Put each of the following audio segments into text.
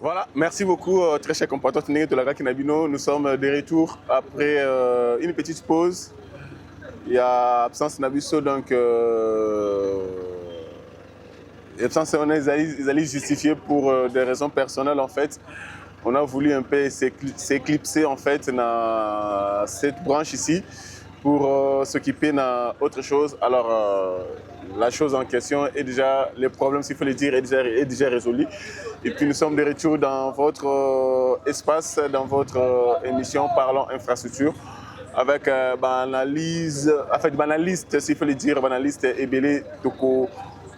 Voilà, merci beaucoup, très cher compatriote de la Kinabino. Nous sommes de retour après une petite pause. Il y a absence Nabiso, donc l'absence on est justifié pour des raisons personnelles en fait. On a voulu un peu s'éclipser en fait dans cette branche ici pour s'occuper d'autre chose. Alors la chose en question est déjà, le problème s'il faut le dire, est déjà résolu. Et puis nous sommes de retour dans votre espace, dans votre émission Parlons Infrastructure, avec analyse, en fait, banaliste, s'il faut le dire, banaliste Ebele Toko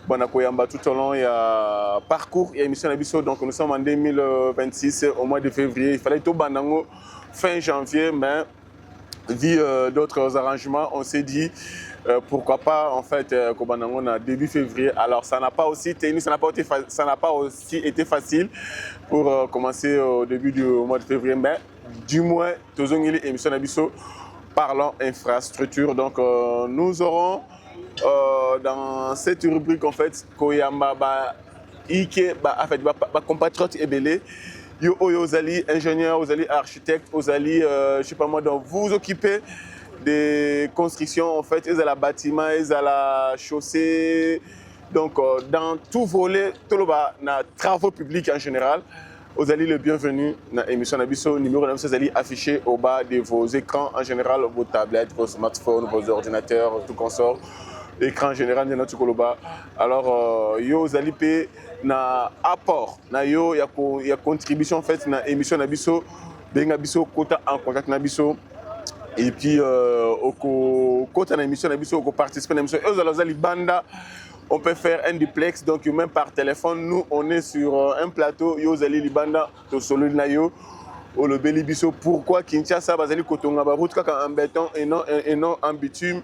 Banakoyamba. Tout au long, il y a parcours, il y a émission Nabiso. Donc nous sommes en 2026, au mois de février. Il fallait tout banango fin janvier, mais vu d'autres arrangements, on s'est dit pourquoi pas en fait Kobanango début février. Alors ça n'a pas aussi tenu, ça n'a pas aussi été facile pour commencer au début du mois de février, mais du moins tozongili émission Nabiso Parlons Infrastructure. Donc nous aurons dans cette rubrique en fait Koyamba Ike en fait compatriote Ebele. Yo Ozali ingénieur, Ozali architecte, Ozali je sais pas moi, donc vous occupez des constructions en fait, ils ont la bâtiment, ils ont la chaussée, donc dans tout volet, tout le bas, na travaux publics en général. Ozali le bienvenu dans l'émission Nabiso, numéro 9, Ozali affiché au bas de vos écrans en général, vos tablettes, vos smartphones, vos ordinateurs, tout consort. Écran général de notre Koloba. Alors, yo Zalipe na apport, na yo ya contribution en fait na émission Nabiso, benga biso kota en contact Nabiso. Et puis au kota na émission Nabiso, au participer na émission. Yo Zali banda, on peut faire un duplex donc même par téléphone. Nous on est sur un plateau. Yo Zali libanda to solo na yo. Au le Bélibiso, pourquoi Kinshasa bazali kotonga ba route kaka en béton et non en bitume.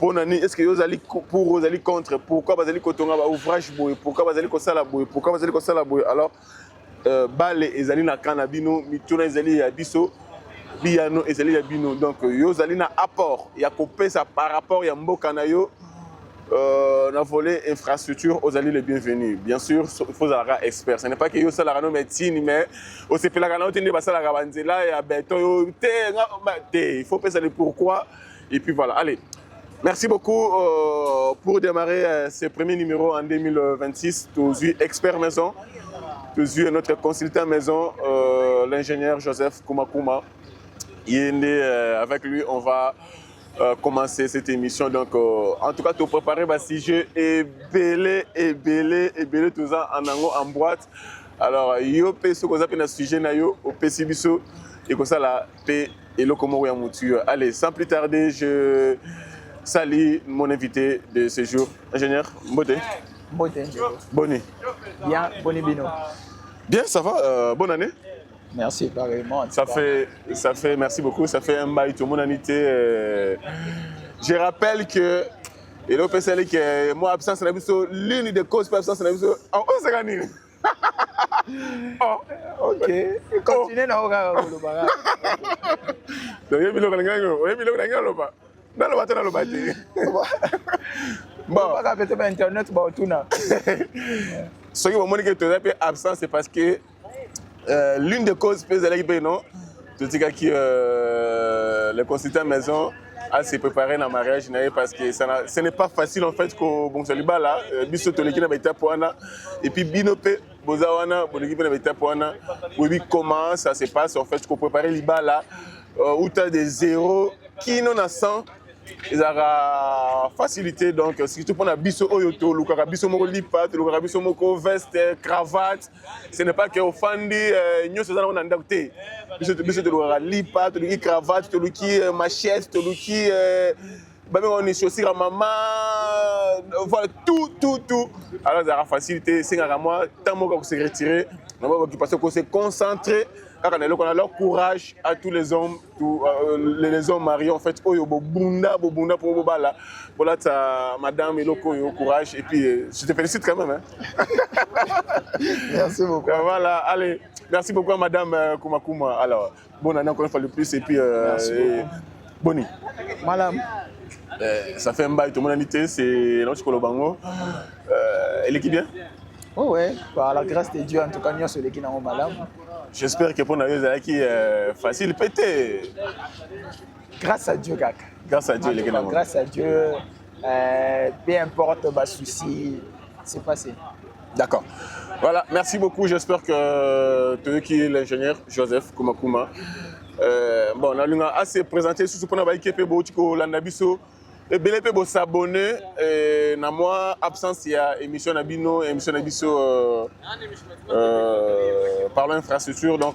Est-ce que vous allez pour, vous allez contre? Pourquoi vous allez kotonga ba ouvrage boy? Pourquoi vous allez kosala boy? Pourquoi vous allez kosala boy? Alors bale ezali na kanabino, mituna ezali ya biso, biano ezali ya bino. Donc yo zali na apport, ya kopesa par rapport ya mboka na yo. Dans volet infrastructure, vous allez les bienvenus. Bien sûr, il faut avoir expert. Ce n'est pas que vous allez faire médecine, mais vous allez faire béton. Il faut penser le pourquoi. Et puis voilà, allez. Merci beaucoup pour démarrer ce premier numéro en 2026. Tous expert maison, tous notre consultant maison, l'ingénieur Joseph Kumakuma. Avec lui, on va commencer cette émission. Donc, en tout cas, tu préparer un sujet et belé tout ça en boîte. Alors, yo pe ce qu'on appelle un sujet na yo au PCBiso et comme ça la pe et le comment ya mouture. Allez, sans plus tarder, je salue mon invité de ce jour, ingénieur Mbote. Mbote. Boni. Bien, Boni Bino. Bien, ça va. Bonne année. Merci, pareillement. Ça fait, merci beaucoup. Ça fait un bail tout mon annité. Je rappelle que, et là, c'est que moi, absence, c'est l'une des causes pour l'absence, c'est en 11 années. Oh, ok. Continuez dans le bagage. Donc, il y a bon, internet, ce qui m'a dit que tu es absent, c'est parce que l'une des causes peut être non, tu dis que le consultant maison a se préparé dans le mariage parce que ce n'est pas facile en fait que bon c'est là biso to l'équipe na étape wana et puis binope bozawana bon l'équipe na étape wana oui comment ça se passe en fait qu'on préparer liba là où tu as des zéros qui non à 100 ils ont facilité donc si tu prends un biso oyoto luka biso moko lipa luka biso moko veste cravate ce n'est pas que offandi nyo ça on a ndakte biso luka lipa luki cravate luki machette luki même on est chaussures à maman voilà tout alors ça a facilité c'est à moi tant qu'on se retirer parce qu'on s'est concentré. On a leur courage à tous les hommes, les hommes mariés en fait. Oh yo bunda pour bobala. Voilà ta madame et loko yo courage et puis je te félicite quand même. Hein. Merci beaucoup. Voilà, allez, merci beaucoup à madame Kumakuma. Alors, bonne année encore une fois de plus et puis Boni. Madame. Ça fait un bail tout mon année, c'est notre Kolobango. Elle est qui bien? Oh ouais, par la grâce de Dieu, en tout cas, nous sommes les qui n'ont pas malamu. J'espère que pour nous, c'est facile péter. Grâce à Dieu, Kaka. Grâce à Dieu, les gars. Grâce à Dieu, peu importe les soucis, c'est passé. D'accord. Voilà, merci beaucoup. J'espère que tu qui est l'ingénieur Joseph Kumakuma. Bon, on a assez présenté sur ce qu'on a fait pour l'anabiso. Et bien, pour s'abonner, na moi absence il y a émission Nabino, émission Nabiso par l'infrastructure. Donc,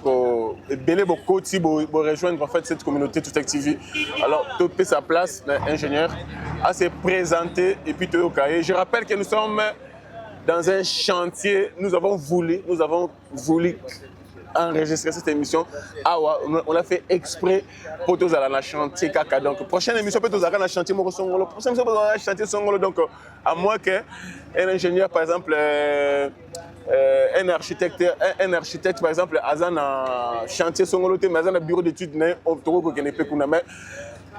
bien beaucoup si vous rejoindre en fait cette communauté tout active. Alors, tu peux sa place, l'ingénieur, à se présenter et puis tu es au cahier. Je rappelle que nous sommes dans un chantier. Nous avons voulu enregistrer cette émission. Ah ouais, on a fait exprès pour tous aller dans le chantier Kaka. Donc, prochaine émission, peut-être aller dans le chantier Morosongolo. Prochaine émission, peut aller dans le chantier Songolo. Donc, à moins qu'un ingénieur, par exemple, un architecte, par exemple, à un chantier Songolo, mais à un bureau d'études, on trouve qu'il n'est pas mais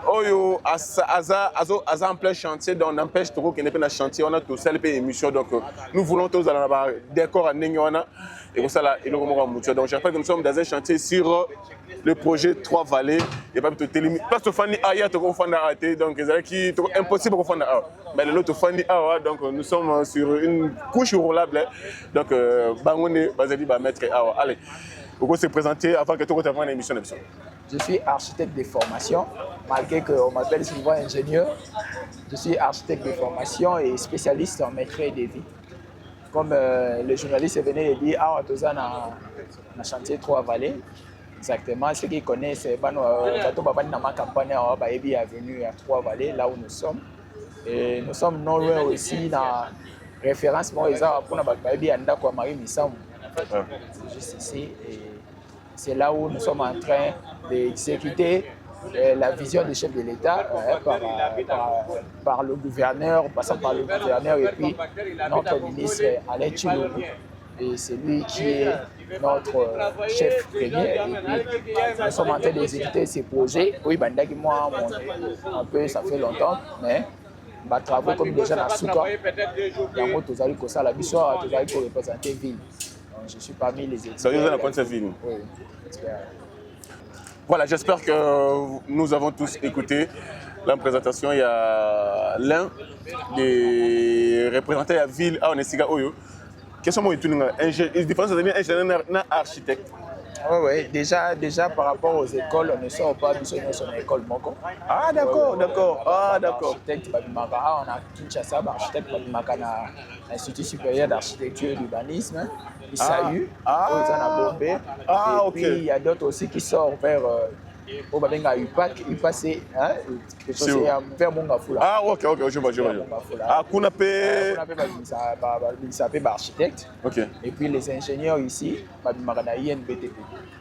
Oyo, en plein chantier, donc on empêche tout qu'il n'est pas dans le chantier, on a tout ça, les émissions. Donc, nous voulons tous aller dans le décor à Nengiwana. Et comme ça, là, il y aura un donc, je rappelle que nous sommes dans un chantier sur le projet 3 vallées. Et pas de télémi. Parce que Fanny Aya, tu vas faire arrêter. Donc, c'est impossible de faire arrêter. Mais l'autre Fanny Aya, donc, nous sommes sur une couche roulable. Donc, Bangone, Bazali va mettre Aya. Allez, vous pouvez se présenter avant que tu aies une émission. Je suis architecte de formation, malgré qu'on m'appelle souvent ingénieur. Je suis architecte de formation et spécialiste en maîtrise des vies. Comme le journaliste est venu et dit, ah, tu es dans le chantier 3 vallées. Exactement, ceux qui connaissent, dans ma campagne, il est venu à 3 vallées, là où nous sommes. Et nous sommes non loin aussi dans la référence pour Marie Missam. C'est juste ici. Et c'est là où nous sommes en train d'exécuter la vision du chef de l'État par le gouverneur, passant par le gouverneur et puis notre ministre Alain Tchiloubou. Et c'est lui qui est notre chef premier. Et puis, nous sommes en train d'exécuter ces projets. Oui, Bandaki, moi, un peu, ça fait longtemps, mais ma travaux comme déjà dans Souka, yango tozali kosala biso tozali ko représenter ville. Donc, je suis parmi les experts. Ça veut dire ville. Oui, expert. Voilà, j'espère que nous avons tous écouté la présentation. Il y a l'un des représentants de la ville à Onesiga Oyo. Quels sont les différences entre ingénieur et architecte? Oui, déjà par rapport aux écoles, on ne sort pas du sur une école Moko. Ah, d'accord, d'accord. Ah, d'accord. Architecte, on a Kinshasa, architecte, l'Institut supérieur d'architecture et d'urbanisme, ISAU, Ah, ok. Et puis il y a d'autres aussi qui sortent vers UPAC, UPAC c'est vers Mongafula. Ah, ok, je vois. Ah, Kounapé. Kounapé, architecte. Ok. Et puis les ingénieurs ici, INBTP.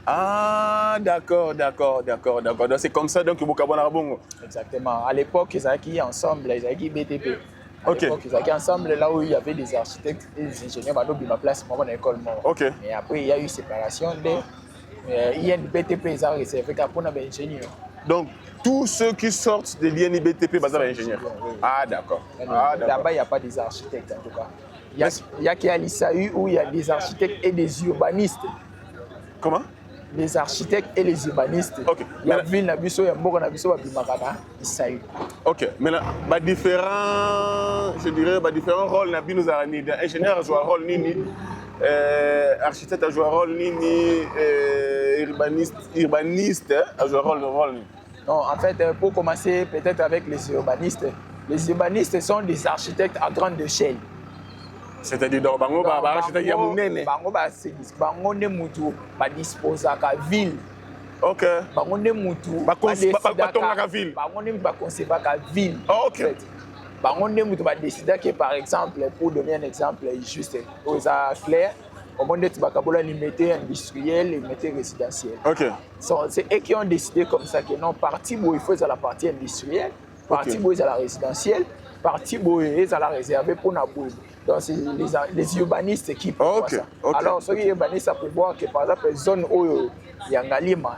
Ah, d'accord. Donc c'est comme ça donc Bongo. Exactement. À l'époque, ils étaient ensemble, ils étaient BTP. Ok. Ils étaient ensemble là où il y avait des architectes et des ingénieurs. Maintenant, ma place, moi, dans l'école. Ok. Et après, il y a eu séparation des INBTP, ils ont réservé pour les ingénieurs. Donc, tous ceux qui sortent de l'INBTP, sont des ingénieurs. Ah, d'accord. Là-bas, il n'y a pas des architectes en tout cas. Il y a qu'à l'ISAU où il y a des architectes et des urbanistes. Comment? Les architectes et les urbanistes. Ok. Il y a ville Nabiso, il y a Mboko Nabiso, il y a ISAU. Ok. Maintenant, différents rôles Nabi nous a dit. Ingénieur a joué un rôle nini, architecte a joué un rôle nini, urbaniste a joué un rôle nini. Non, en fait, pour commencer peut-être avec les urbanistes sont des architectes à grande échelle. C'est-à-dire donc bango ba architecte ya munene. Bango ne mutu ba disposa ka ville. OK. Bango ne mutu ba tonga ka ville. Bango ne ba concevoir ka ville. OK. Bango ne mutu ba décider que par exemple pour donner un exemple juste aux clair au monde de Tibakabola limité industriel et limité résidentiel. OK. C'est eux qui ont décidé comme ça que non partie où il faut à la partie industrielle, partie où il à la résidentielle, partie où il à la réservée pour Naboul. Donc, c'est les urbanistes qui prévoient ça. Alors, ceux qui urbanistes prévoient que, par exemple, les zones où il y a un lima,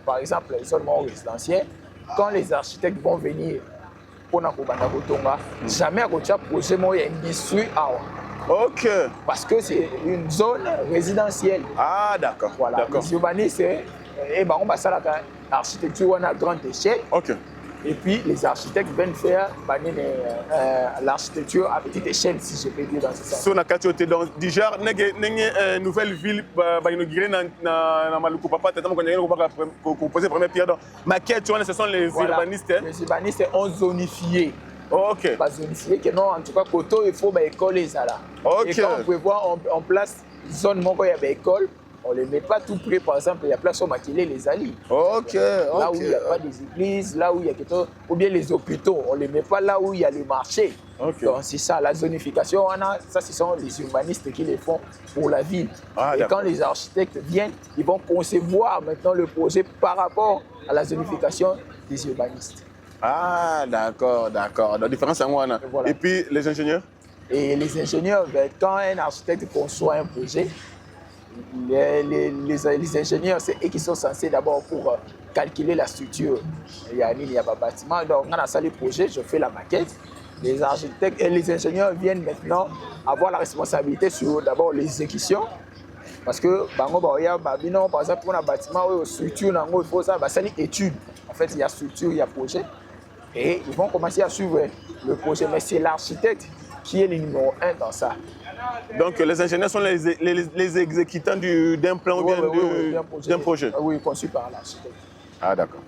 par exemple, les zones résidentielles, quand les architectes vont venir pour Nakobandakotonga, jamais à projet industrie. Ok. Parce que c'est une zone résidentielle. Ah, d'accord. Voilà. D'accord. Les urbanistes, on va ça l'architecture à grande échelle. Ok. Et puis les architectes viennent faire l'architecture à petite échelle, si je peux dire dans ce sens. Si on a capté dans déjà une nouvelle ville, inaugurée dans Maluku Papa, qu'on pose la première pierre dans maquette, ce sont les urbanistes. Les urbanistes ont zonifié. Ok. Pas zonifié, que non, en tout cas, Koto, il faut école les là. Ok. Et quand on peut voir en place zone où il y a des écoles, on ne les met pas tout près, par exemple, il y a place où maquiller les alliés. Ok. Là où il n'y a pas des églises, là où il y a quelque chose, ou bien les hôpitaux, on ne les met pas là où il y a le marché. Ok. Donc c'est ça, la zonification, ça ce sont les urbanistes qui les font pour la ville. Ah, et quand les architectes viennent, ils vont concevoir maintenant le projet par rapport à la zonification des urbanistes. Ah, d'accord, d'accord. La différence, c'est moi. Voilà. Et puis les ingénieurs? Et les ingénieurs, quand un architecte conçoit un projet, les ingénieurs, c'est eux qui sont censés d'abord pour calculer la structure. Il n'y a pas de bâtiment. Donc, on a ça le projet, je fais la maquette. Les architectes et les ingénieurs viennent maintenant avoir la responsabilité sur d'abord l'exécution. Parce que, par exemple, pour un bâtiment, structure, il faut ça, c'est une étude. En fait, il y a structure, il y a projet. Et ils vont commencer à suivre le projet. Mais c'est l'architecte qui est le numéro 1 dans ça. Donc les ingénieurs sont les exécutants d'un plan ou bien d'un projet. Oui, conçu par l'architecte. Ah, d'accord.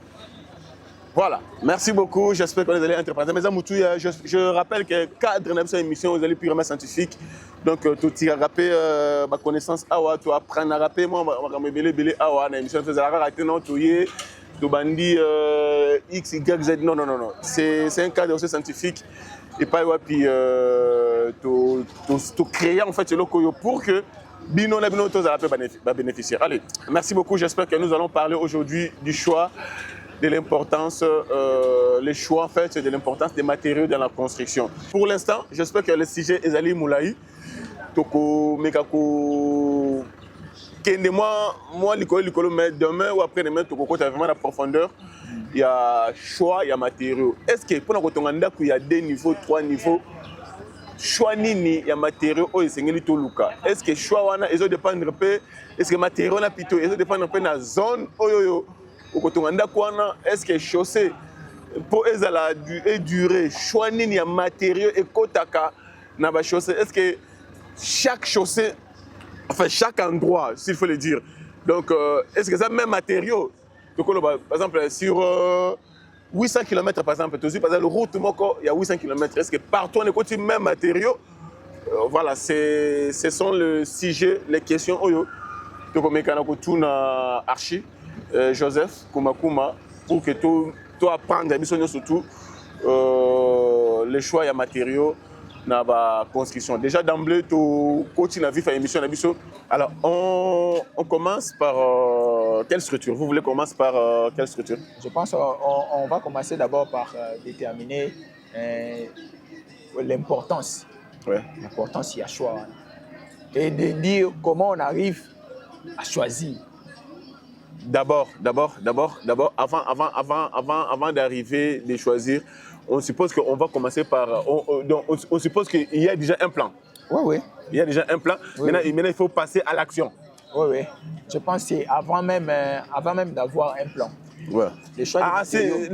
Voilà, merci beaucoup. J'espère que vous allez interpréter. Mais je rappelle que cadre de cette émission, vous allez purement scientifique. Donc, tout tire à rappeler ma connaissance, tu apprends à rappeler. Moi, je vais me dire, dans l'émission, vous allez rater, non, tu y bandi X, Y, Z. Non, non, non, non. C'est un cadre aussi scientifique. Et pas puis tu créer en fait le coyo pour que Bino la Bino va bénéficier. Allez, merci beaucoup. J'espère que nous allons parler aujourd'hui du choix, de l'importance, les choix en fait, de l'importance des matériaux dans la construction. Pour l'instant, j'espère que le sujet est allé moulaï. Toko Mekako Kende moi l'école mais demain ou après demain tu as vraiment la profondeur. Il y a choix, il y a matériaux. Est-ce que pour il y a 2 niveaux, 3 niveaux, choix nini, il y a matériaux, est-ce que choix wana ils dépendre peu, est-ce que matériaux na plutôt ils dépendre peu na zone oyoyo est-ce que chaussée pour ezala durer choix nini, il y a matériaux et kotaka na ba chaussée, est-ce que chaque chaussée, enfin chaque endroit s'il faut le dire, donc est-ce que ça même matériaux? Donc, par exemple, sur 800 km, par exemple, le route, il y a 800 km. Est-ce que partout, on est le même matériau? Voilà, ce sont les sujets, les questions. Donc, on a Archie, Joseph, Kuma, pour que tu apprennes surtout les choix et matériaux dans la construction. Déjà d'emblée, tu continues à vivre l'émission. Alors, on commence par quelle structure? Vous voulez commencer par quelle structure? Je pense qu'on va commencer d'abord par déterminer l'importance. Ouais. L'importance, il y a choix. Et de dire comment on arrive à choisir. D'abord, avant d'arriver, de choisir, on suppose qu'on va commencer par... On suppose qu'il y a déjà un plan. Oui, oui. Il y a déjà un plan. Oui, maintenant, il faut passer à l'action. Oui, oui. Je pense que c'est avant même d'avoir un plan. Ouais. Les choix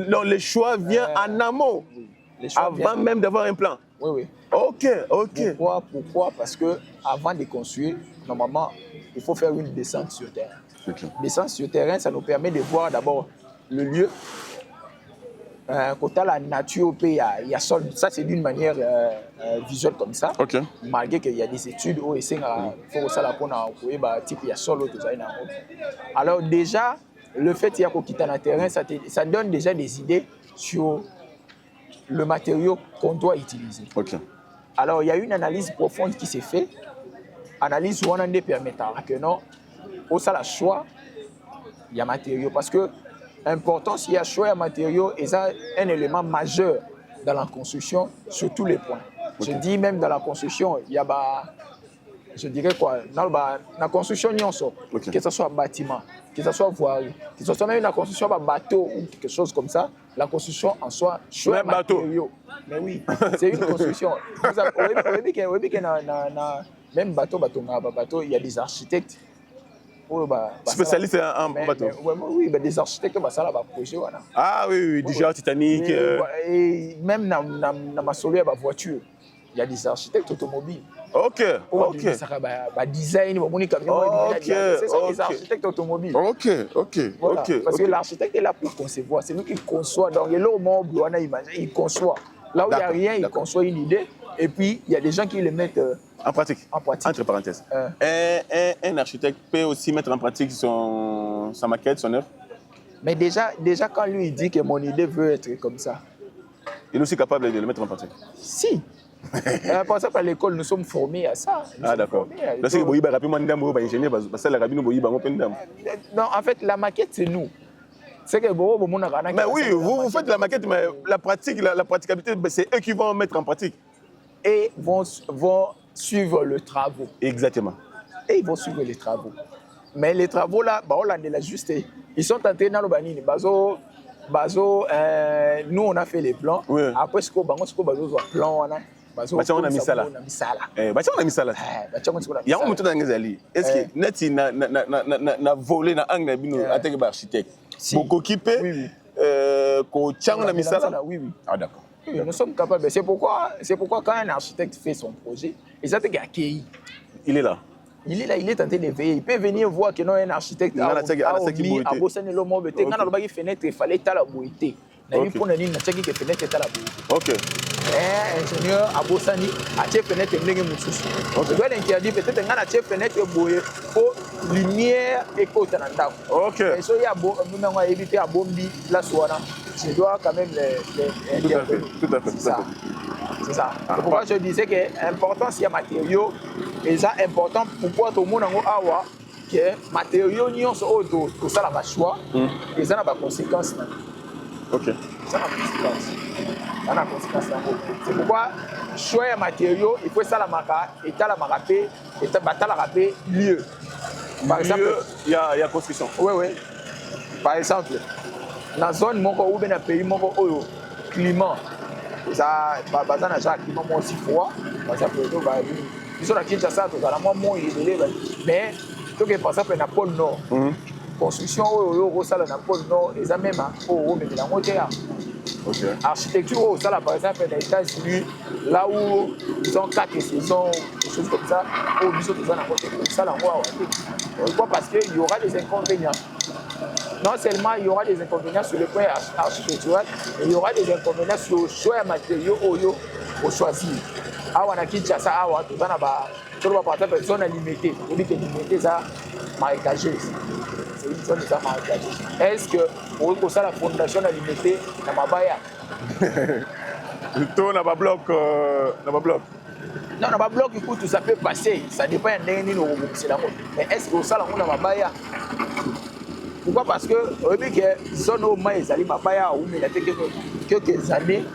non, le choix vient en amont. Oui. Avant même d'avoir un plan. Oui, oui. Ok. Pourquoi? Parce qu'avant de construire, normalement, il faut faire une descente sur terre. Okay. Descente sur terrain, ça nous permet de voir d'abord le lieu. Quand tu as la nature, il y a sol. Ça, c'est d'une manière visuelle comme ça. Okay. Malgré qu'il y a des études où il faut que ça la prenne en type il y a sol. Alors déjà, le fait qu'il y a qu'on quitte dans le terrain, ça donne déjà des idées sur le matériau qu'on doit utiliser. Okay. Alors, il y a une analyse profonde qui s'est faite. Analyse où on a des permettants que non, au ça la choix, il y a matériaux. Parce que l'important, s'il y a choix de matériaux, c'est un élément majeur dans la construction sur tous les points. Okay. Je dis même dans la construction, il y a je dirais quoi, dans la construction, que ce soit bâtiment, que ce soit voirie, que ce soit même la construction de bateau ou quelque chose comme ça, la construction en soi, même bateau. Mais oui, c'est une construction. Même bateau, il y a des architectes. Spécialiste en bateau. Oui, des architectes, ça là, projet. Ah oui, du genre Titanic. Et même dans ma solo, voiture, il y a des architectes automobiles. Ok. Design, c'est ça les architectes automobiles. Voilà. Parce que l'architecte est là pour concevoir, c'est lui qui conçoit. Donc, il conçoit. Là où il n'y a rien, il conçoit une idée. Et puis, il y a des gens qui le mettent en pratique. Entre parenthèses. Un architecte peut aussi mettre en pratique sa maquette, son œuvre. Mais déjà, quand lui il dit que mon idée veut être comme ça, il est aussi capable de le mettre en pratique. Si. Par exemple, à l'école, nous sommes formés à ça. Ah, d'accord. Non, en fait, la maquette, c'est nous. C'est que mais oui, vous faites la maquette, mais la praticabilité, c'est eux qui vont mettre en pratique. Et vont suivre le travaux. Exactement. Et ils vont suivre les travaux. Mais les travaux là, on l'a ajusté. Ils sont entrés dans le banini. Nous, on a fait les plans. Oui. Après, on a plan. On a mis ça là. On a mis ça là. Il y a un mouton dans les alliés. Est-ce que Neti n'a volé dans un architecte? Beaucoup qui peut. On a mis ça là. Oui. Ah, d'accord. Oui, nous sommes capables. C'est pourquoi quand un architecte fait son projet, il s'est accueilli. Il est là. Il est là, il est en train de veiller. Il peut venir voir que non, un architecte il ok. Un ingénieur à Bossani a fait fenêtre et je dois l'interdire peut-être que a fenêtre pour lumière et côté dans. Ok. Et so il y a éviter à bombi la soirée. Je dois quand même les tout à fait. C'est ça. C'est pourquoi je disais que l'important c'est les matériaux et ça important pourquoi tout le monde a awa que matériaux n'y sont auto tout ça la choix et ça n'a pas conséquence. Ok. Ça n'a pas conséquence. C'est pourquoi choix de matériaux, il faut ça la marque et la marque lieu. Par exemple, il y a construction. Oui. Par exemple, dans la zone où il y a un pays climat, ça n'a jamais climat aussi froid. Par exemple, ils sont à Kinshasa, mais par exemple, dans le pôle Nord. Construction au Sala dans le pôle Nord, les même au architecture au Sala, par exemple, dans les États-Unis, là où ils ont 4 saisons, des choses comme ça, au biseau de ça, pourquoi? Parce qu'il y aura des inconvénients. Non seulement il y aura des inconvénients sur le point architectural, mais il y aura des inconvénients sur le choix de matériaux au choisir. On a Kinshasa, par exemple, zone limitée. On dit que limitée, ça marécageuse. C'est une zone de marécageuse. Est-ce que pour que la fondation a limité dans ma baya? Tout n'a pas bloc. Non, dans ma bloc, écoute, ça peut passer. Ça dépend d'un niveau. Mais est-ce que ça la ma baya? Pourquoi? Parce que la zone où ils allaient ma baya, où il y a quelques années,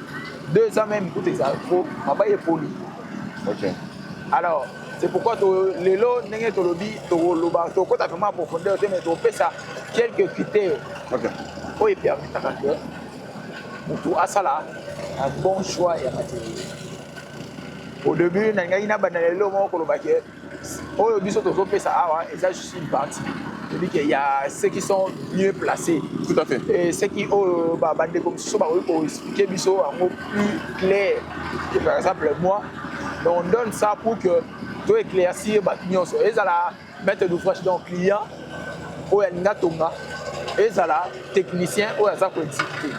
2 ans même, écoute, les infos, ma baya est polie. Ok. Alors, c'est pourquoi les lots n'engagent pas le lobby, tu as vraiment profondeur, mais tu fais ça quelques critères. Ok. Pour y permettre pour tout à ça là, un bon choix et un matériel. Au début, il y a des lots qui au début, tu fais ça, et ça, je suis une partie. Je dis qu'il y a ceux qui sont mieux placés. Tout à fait. Et ceux qui ont des commissions pour expliquer les choses en mots plus clairs. Par exemple, moi, on donne ça pour que tu éclaircir les choses. Et ça là, mettre d'ouvrage dans le client, ou et ça là, technicien, ou ça peut discuter.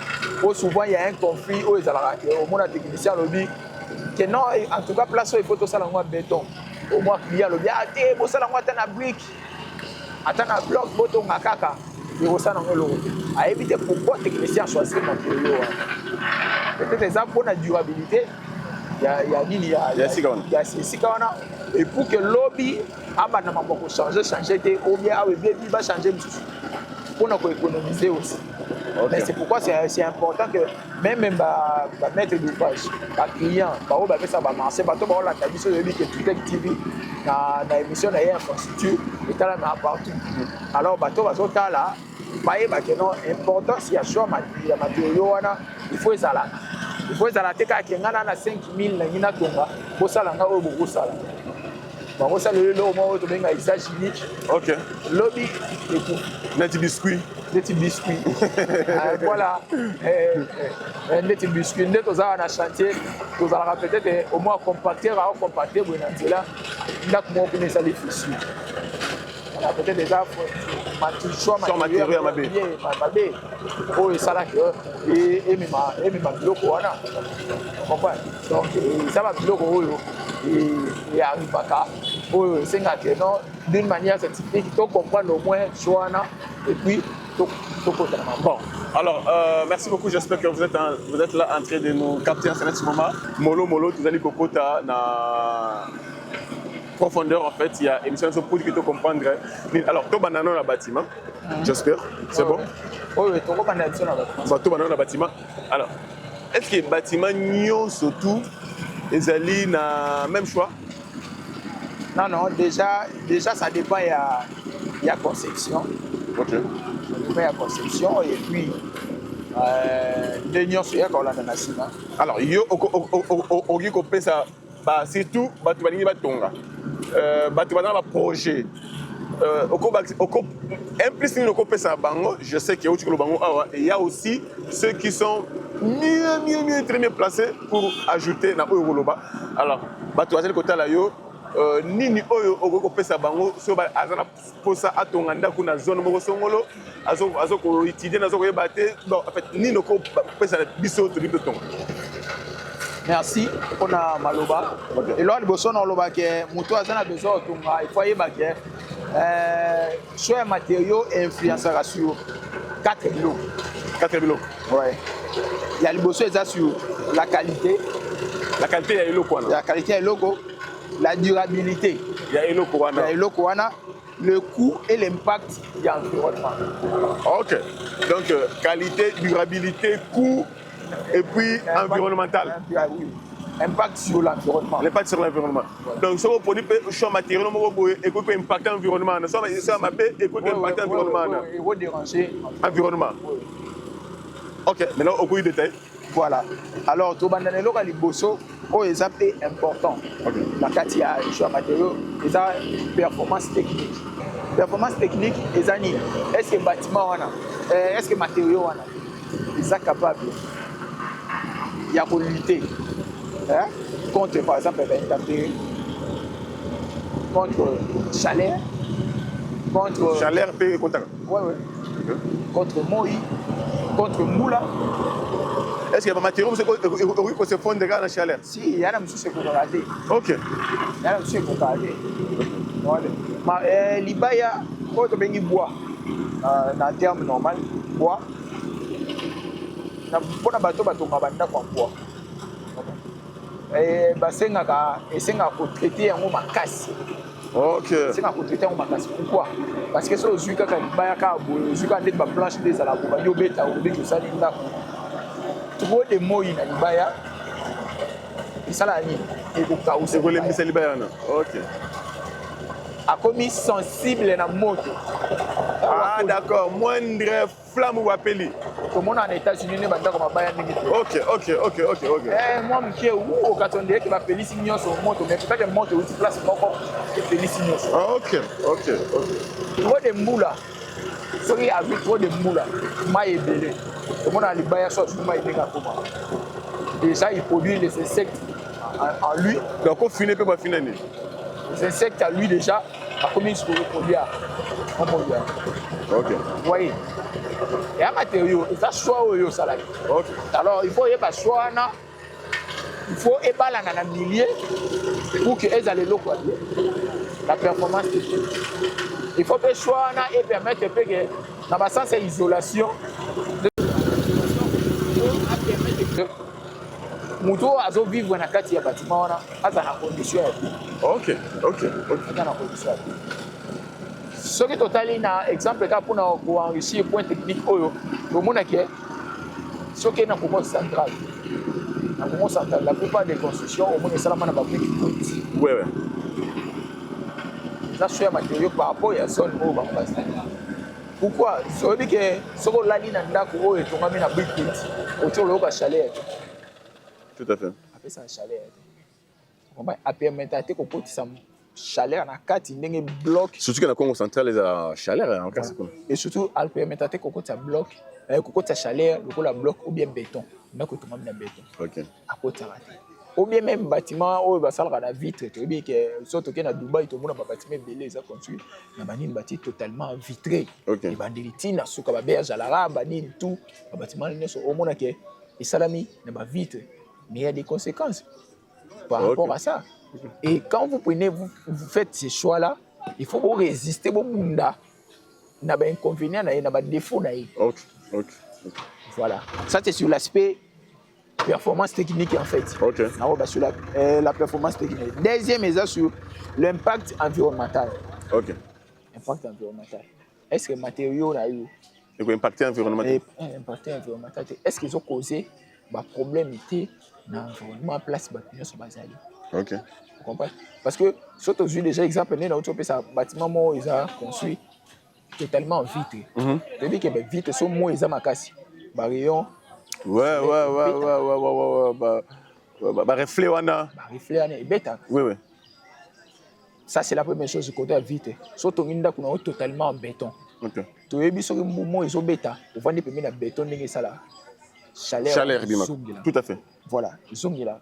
Souvent, il y a un conflit, ou ça là, au moins, le technicien lobby, que non, en tout cas, place, il faut tout ça dans le béton. Au moins, le client lobby, ah, t'es, ça là, t'as un brique. Attends un bloc, boto ngakaka, il y a ça dans le lot. À éviter pourquoi les techniciens choisissent le matériau. Peut-être ça pour la durabilité. Il y a ici et pour que le lobby changer, ou bien va changer pour nous économiser aussi. Mais c'est pourquoi c'est important que même maître d'ouvrage, les clients, ça va marcher, la TV, na émission na infrastructure etala na partout. Alors bato bazotala bayeba que non importance ya choix ya matériaux wana il faut ezala te kaka ngana na 5000 na ngina tonga bosala nga oyo bokosala bakosala lelo moko tobenga usage unique. Ok. Lobby neti biscuit. Voilà. Neti biscuit nde tozala na chantier tozalaka peut-être au moins compacter boye na nzela ndako moko kuna esali fissure. Peut-être déjà choix matériaux ya mabe oyo esalaki emema biloko wana comprendre. Donc eza babiloko oyo arrivaka oyo esengaka non d'une manière scientifique to comprendre au moins choix wana et puis bon, alors merci beaucoup. J'espère que vous êtes là en train de nous capter en ce moment. Molo, tu allez kokota na profondeur en fait. Il y a émission pour que tu comprendre. Alors, tu banano na bâtiment. J'espère. C'est bon. Oui, tu banano na bâtiment. Tu banano na bâtiment. Alors, est-ce que bâtiment nyon surtout ezali na même choix? Non, déjà ça dépend il y a conception. OK. Il y a conception et puis l'union sur la nation. Alors, yo ogi ko pesa ba surtout batu balingi batonga. Batu bana ba projet. Implicite ko pesa bango, je sais que au bango awa et il y a aussi ceux qui sont très mieux placés pour ajouter na Euroloba. Alors, batu azali kota la yo nini oyo oko pesa bango so ba azana posa atonga ndako na zone moko songolo azo ko étudier na zo ko yebate bon en fait nini oko pesa biso to biso tonga. Merci pour na maloba. Et là liboso na loba ke muto azana besoin tonga il faut yeba ke choix matériaux influencera sur 4 blocs. 4 blocs. Ouais. Il y a liboso eza sur la qualité. La qualité ya eloko wana. La qualité ya eloko. La durabilité, le coût et l'impact de l'environnement. Ok. Donc, qualité, durabilité, coût et puis environnemental. Oui. Impact sur l'environnement. L'impact sur l'environnement. Donc, si vous produit un matériel, et que impacter l'environnement, ça m'a fait et que impacter l'environnement. Il faut déranger l'environnement. Ok. Maintenant, au bout du détail. Voilà. Alors, tout le monde a liboso, c'est important. La katia, choix matériaux, c'est performance technique. Performance technique, est-ce que bâtiment est-ce que matériaux sont capables de lutter contre, par exemple, l'intempérie, contre chaleur, contre chaleur et contact. Contre moi, contre moula. Est-ce qu'il y a des matériaux qui se font dans la chaleur? Si, il y a des choses qui sont regardées. Ok. Il y a des choses qui sont regardées. L'Ibaya, quand on a bois, dans le terme normal, bois, pour les bateaux, on a bois. Et c'est un traiter en macasse. Ok. C'est un traiter en macasse. Pourquoi? Parce que si on a une planche de la trop de mots in Libaya, et ça l'a mis. C'est quoi les mises Libaya? Ok. A commis sensible na moto. Ah d'accord, moindre flamme ou appelé. Tout le monde en États-Unis ne va pas comme Baya Nigito. Ok. Moi, je suis au Katondé qui va payer signer sur moto, mais peut-être que moto aussi place encore et payer signer. Ok. Trop de moula. Sorry, avec trop de moula, maïe belé. Tout le monde a Libaya soit sur maïe belé. Déjà, il produit les insectes en lui. Donc, on finit pas finir. Les insectes à lui déjà, à combien il se reproduit en mondial. Ok. Vous voyez. Et un matériau, il faut choix au salarié. Ok. Alors, il faut y avoir choix. Il faut éballer dans le milieu pour que les allez la performance. Il faut que choix et permettre que dans le sens isolation. Muto azo vivre na kati ya bâtiment wana aza na condition ya vie. Ok. Aza na condition ya vie. Soki totali na exemple ka pour enrichir point technique oyo tomona ke soki na poumon central. Na poumon central la plupart des constructions au moins salama na ba briques. Ouais. ça choix matériaux par rapport à zone où on passe. Pourquoi? Ça veut dire que ce qu'on l'a dit dans la cour et tout le monde a brique autour de l'eau chalet. Tout à fait. Après ça chalet. On va permettre à tes copains de chalet en a 4 il bloc. Surtout que la Congo centrale les chaleur en cas. Et surtout à permettre à tes copains de bloc, coco de chalet, le la bloc ou bien béton. Donc tout le monde a béton. OK. À côté ça. Ou bien même bâtiment où va savoir la vitre, tu bien que surtout que na Dubaï tout le monde a bâtiment belé ça construit, na bani bâti totalement vitré. OK. Et bandiliti na suka ba berge à la bani tout, bâtiment ne so au monde que et salami na ba vitre. Mais il y a des conséquences par rapport à ça. Et quand vous prenez vous faites ces choix là, il faut vous résister au monde. Na ba inconvénient na ba défaut na. OK. Voilà. Ça c'est sur l'aspect performance technique en fait. OK. Sur la performance technique. Deuxième est sur l'impact environnemental. OK. Impact environnemental. Est-ce que les matériaux ont eu un impact environnemental? Impact environnemental. Est-ce qu'ils ont causé des problèmes dans l'environnement place sur Bazali? OK. Vous comprenez? Parce que surtout déjà exemple dans notre pays, bâtiment ils ont construit totalement vitré. C'est-à-dire que vitre sont moins ils ont makasi. Rayon. Ouais. Reflet wana. Reflet wana et bêta. Oui. Ça c'est la première chose du côté vite. Surtout inda kuna totalement en béton. OK. Tu es biso mo iso bêta. On va dépendre na béton ndenge ça là. Chaleur bima. Tout à fait. Voilà, zongila.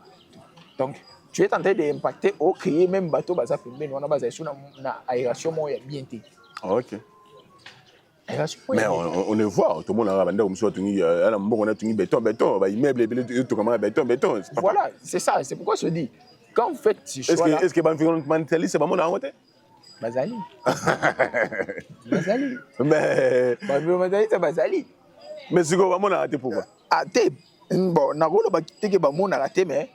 Donc tu es en train d'impacter au créer même bateau baza pembe on a basé sur na aération mo ya bien té. OK. Mais on le voit, tout le monde a bandé comme ça, on a tenu béton, immeuble, tout comme béton. Voilà, c'est ça, c'est pourquoi je dis, quand vous faites ce choix-là... Est-ce que l'environnementaliste, c'est vraiment là en fait? Bazali. Mais... L'environnementaliste, c'est Bazali. Mais c'est vraiment là, pourquoi? Bon, nakolo ba teke ba mona raté mais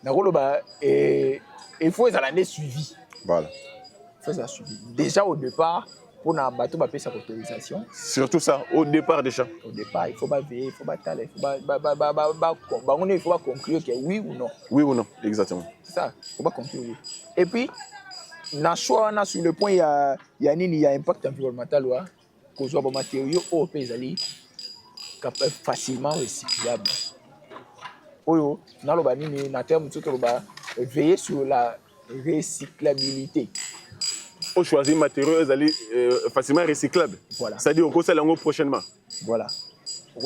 nakolo ba il faut ça l'année suivie. Voilà. Il faut ça suivi. Déjà au départ pour na bateau ba payer sa autorisation. Surtout ça au départ déjà. Au départ, il faut pas veiller, il faut pas taler, il faut pas conclure que oui ou non. Oui ou non, exactement. C'est ça, il faut pas conclure oui. Et puis na choix na sur le point il y a impact environnemental là que soit matériaux au pays ali facilement recyclable. Oyo, dans le banini, na terme tout le bas, veiller sur la recyclabilité. On choisit matériaux facilement recyclables. Voilà. C'est-à-dire qu'on conseille l'angle prochainement. Voilà.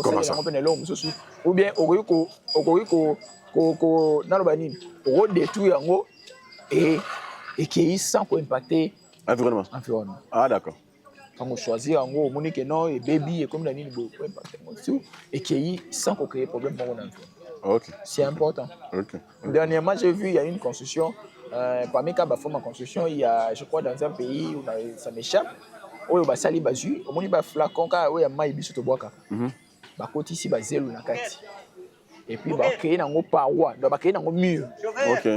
Comment ça? Ou bien dans le banini, on détruit en haut et qui sans impacter l'environnement. Ah d'accord. Quand on choisit en gros, on dit que non, et baby, et comme la ligne, et qui sans créer problème pour l'environnement. Okay. C'est important. Okay. Dernièrement, j'ai vu, il y a une construction, parmi les cas de construction, il y a, je crois, dans un pays où ça m'échappe, où il y a sali bazu, où il y a flacon, où il y a maïbi sur le bois. Bah, côté ici, bah, zélo na kati. Et puis, bah, créer un paroi, bah, créer un mur. Ok.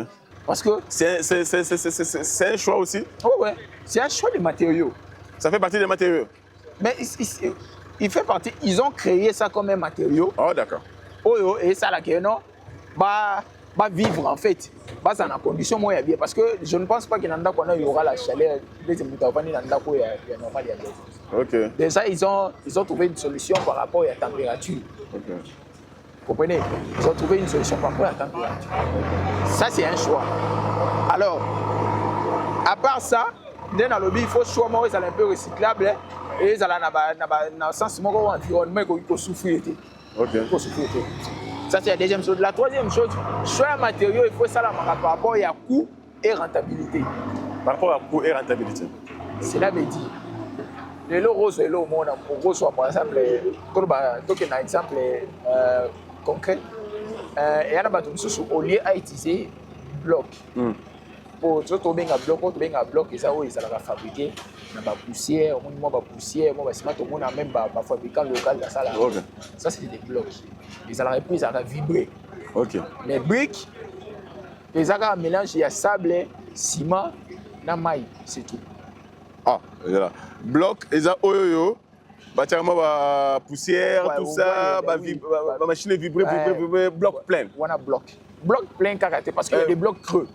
Parce que c'est un choix aussi. Oh ouais, c'est un choix de matériaux. Ça fait partie des matériaux. Mais il fait partie, ils ont créé ça comme un matériau. Oh d'accord. Oh, et ça là que non, bah vivre en fait. Bah ça en condition moi bien parce que je ne pense pas qu'il y aura la chaleur des mutavani dans il y a normal il y a. OK. Déjà ils ont trouvé une solution par rapport à la température. OK. Vous comprenez? Ils ont trouvé une solution par rapport à la température. Ça c'est un choix. Alors à part ça, dans le lobby, il faut choix moi ça un peu recyclable et ça là na sens moi environnement qu'on souffrir. OK. Ça, c'est la deuxième chose. La troisième chose, choix un matériau, il faut ça par rapport à coût et rentabilité. Par rapport à coût et rentabilité. Cela veut dire, le rose et le monde, par exemple, un exemple concret, il y a au lieu d'utiliser bloc. Pour trouver un bloc, et ça, ça va fabriquer. La poussière, on a même un fabricant local dans ça. Okay. Ça, c'est des blocs. Les entreprises, ça va vibrer. Okay. Les briques, les un mélange, il y a sable, ciment, maille, c'est tout. Ah, voilà. Bloc, ils ont oyoyo, poussière, ouais, tout ça, machine vibrer, bloc plein. On a bloc. Bloc plein, parce qu'il y a des blocs creux.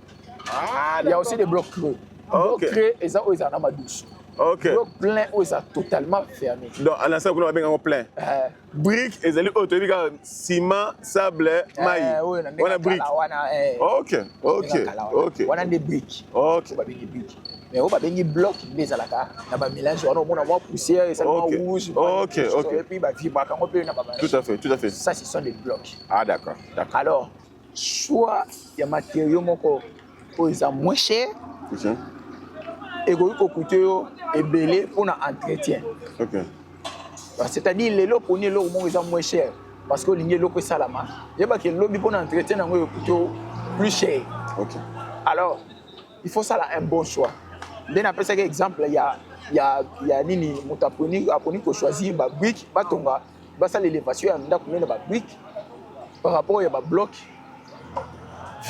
Ah, il y a aussi des blocs creux. Ok. créer et ça, ils en ont douce. Ok. Bloc plein, ils sont totalement fermé. Donc, à l'instant, on a bien plein. Briques, et les autres, ciment, sable, maïs. Oui, On a briques. Ok, ok, ok. On a des briques. Ok. On a des briques. Mais on a des blocs, des alaka. On a un mélange, on a une poussière, et ça rouge. Ok, ok. Et puis, on peut tout à fait, tout à fait. Ça, ce sont des blocs. Ah, d'accord, d'accord. Alors, soit il y a des matériaux qui sont moins chers. Ok. Et qui coûtent et belé pour l'entretien. Ok. C'est-à-dire les lots pour les lots sont moins chers parce que les lots que salama. Il y a que lobby pour l'entretien coûte plus cher. Ok. Alors, il faut ça un bon choix. D'un après ça exemple, il y a nini mutaponi ko choisir ba brique ba tonga ba ça l'élévation anda combien de ba brique par rapport à ba bloc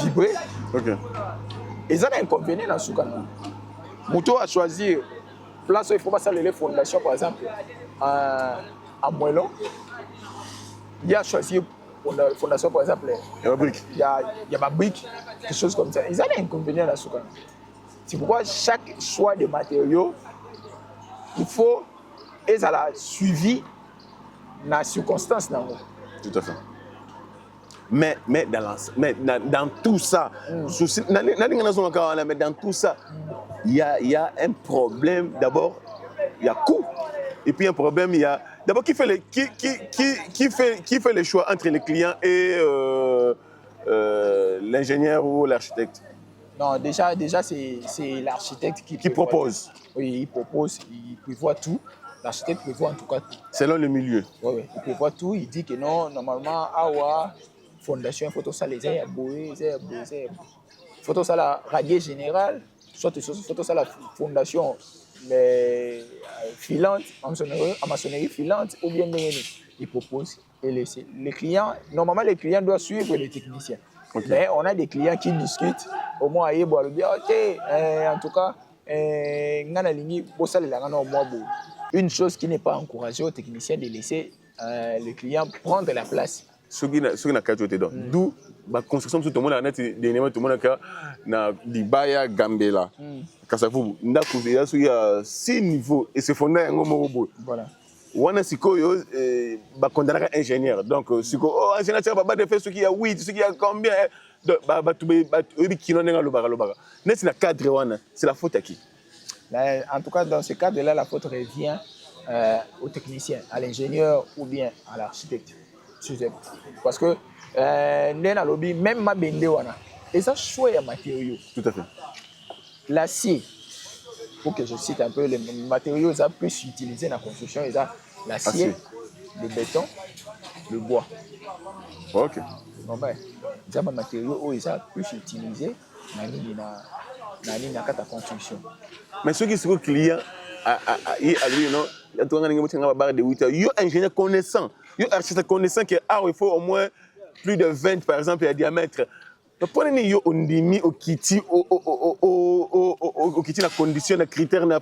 vibré. Ok. Et ça a un inconvénient dans ce cas. Mouto a choisi place où il faut pas les fondations, par exemple, à Moellon. Il a choisi la fondation, par exemple. Il y a ma brique. Il y a ma brique, quelque chose comme ça. Ils ont un inconvénient dans ce cas. C'est pourquoi chaque choix de matériaux, il faut qu'ils aient suivi la circonstance. Tout à fait. Mais dans tout ça, dans tout ça, il y a un problème. D'abord, il y a coût. Et puis un problème, il y a... D'abord, qui fait les choix entre les clients et l'ingénieur ou l'architecte? Non, déjà c'est l'architecte qui propose. Oui, il propose, il prévoit tout. L'architecte prévoit en tout cas tout. Selon le milieu. Oui, il prévoit tout. Il dit que non, normalement, fondation, photo ça les airs, photo ça la radier générale, soit photo ça la fondation mais filante, en maçonnerie filante ou bien il propose et les clients, normalement les clients doivent suivre les techniciens. Okay. Mais on a des clients qui discutent au moins ils boivent bien ok en tout cas une chose qui n'est pas encouragée aux techniciens de laisser le client prendre la place. Ce qui n'a qu'à être dedans. D'où la construction de tout le monde a tout le monde a Dibaya Gambela. Kasavubu, il y a 6 niveaux et c'est fondé en Mobo. Voilà. On a Sikoyo, condamné ingénieur. Donc, Siko, oh, ingénieur, tu vas faire ce qu'il y a 8, ce qu'il y a combien. C'est la faute à qui? En tout cas, dans ce cadre-là, la faute revient au technicien, à l'ingénieur ou bien à l'architecte. Parce que même ma bende wana et ça choix de matériaux. Tout à fait. L'acier, pour que je cite un peu les matériaux ça peut s'utiliser dans la construction, et ça l'acier, le béton, le bois. Ok. Bon ben, ça des matériaux où ça peut s'utiliser dans la construction. Mais ceux qui sont clients il y a ingénieur connaissant. Il y a architecte connaissant qu'il faut au moins plus de 20 par exemple à diamètre. Donc pour les gens on dit au kiti la condition les critères na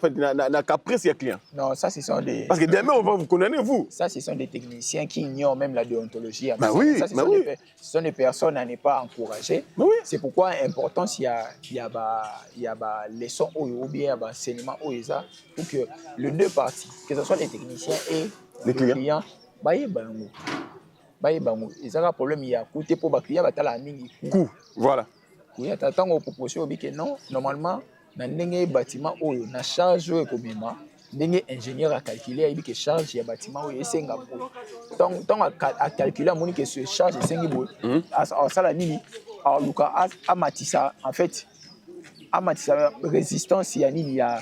caprice il y a client. Non, ça ce sont des parce que demain on va vous connaître vous. Ça ce sont des techniciens qui ignorent même la déontologie. Bah oui, ça, ce sont des personnes à ne pas encourager. Oui. C'est pourquoi important il y a leçon ou bien enseignement ou ça pour que les deux parties, que ce soit les techniciens et les clients, ils ont un problème, il y a coûté pour les clients, coût, voilà. Il y a tant de propositions que non, normalement, dans les bâtiments, on a charge les ingénieurs à calculer que charge il y a bâtiment où il y a Singapour. Tant à calculer que ce charge est Singapour. À ça la nini, à Matissa, en fait, à Matissa résistance il y a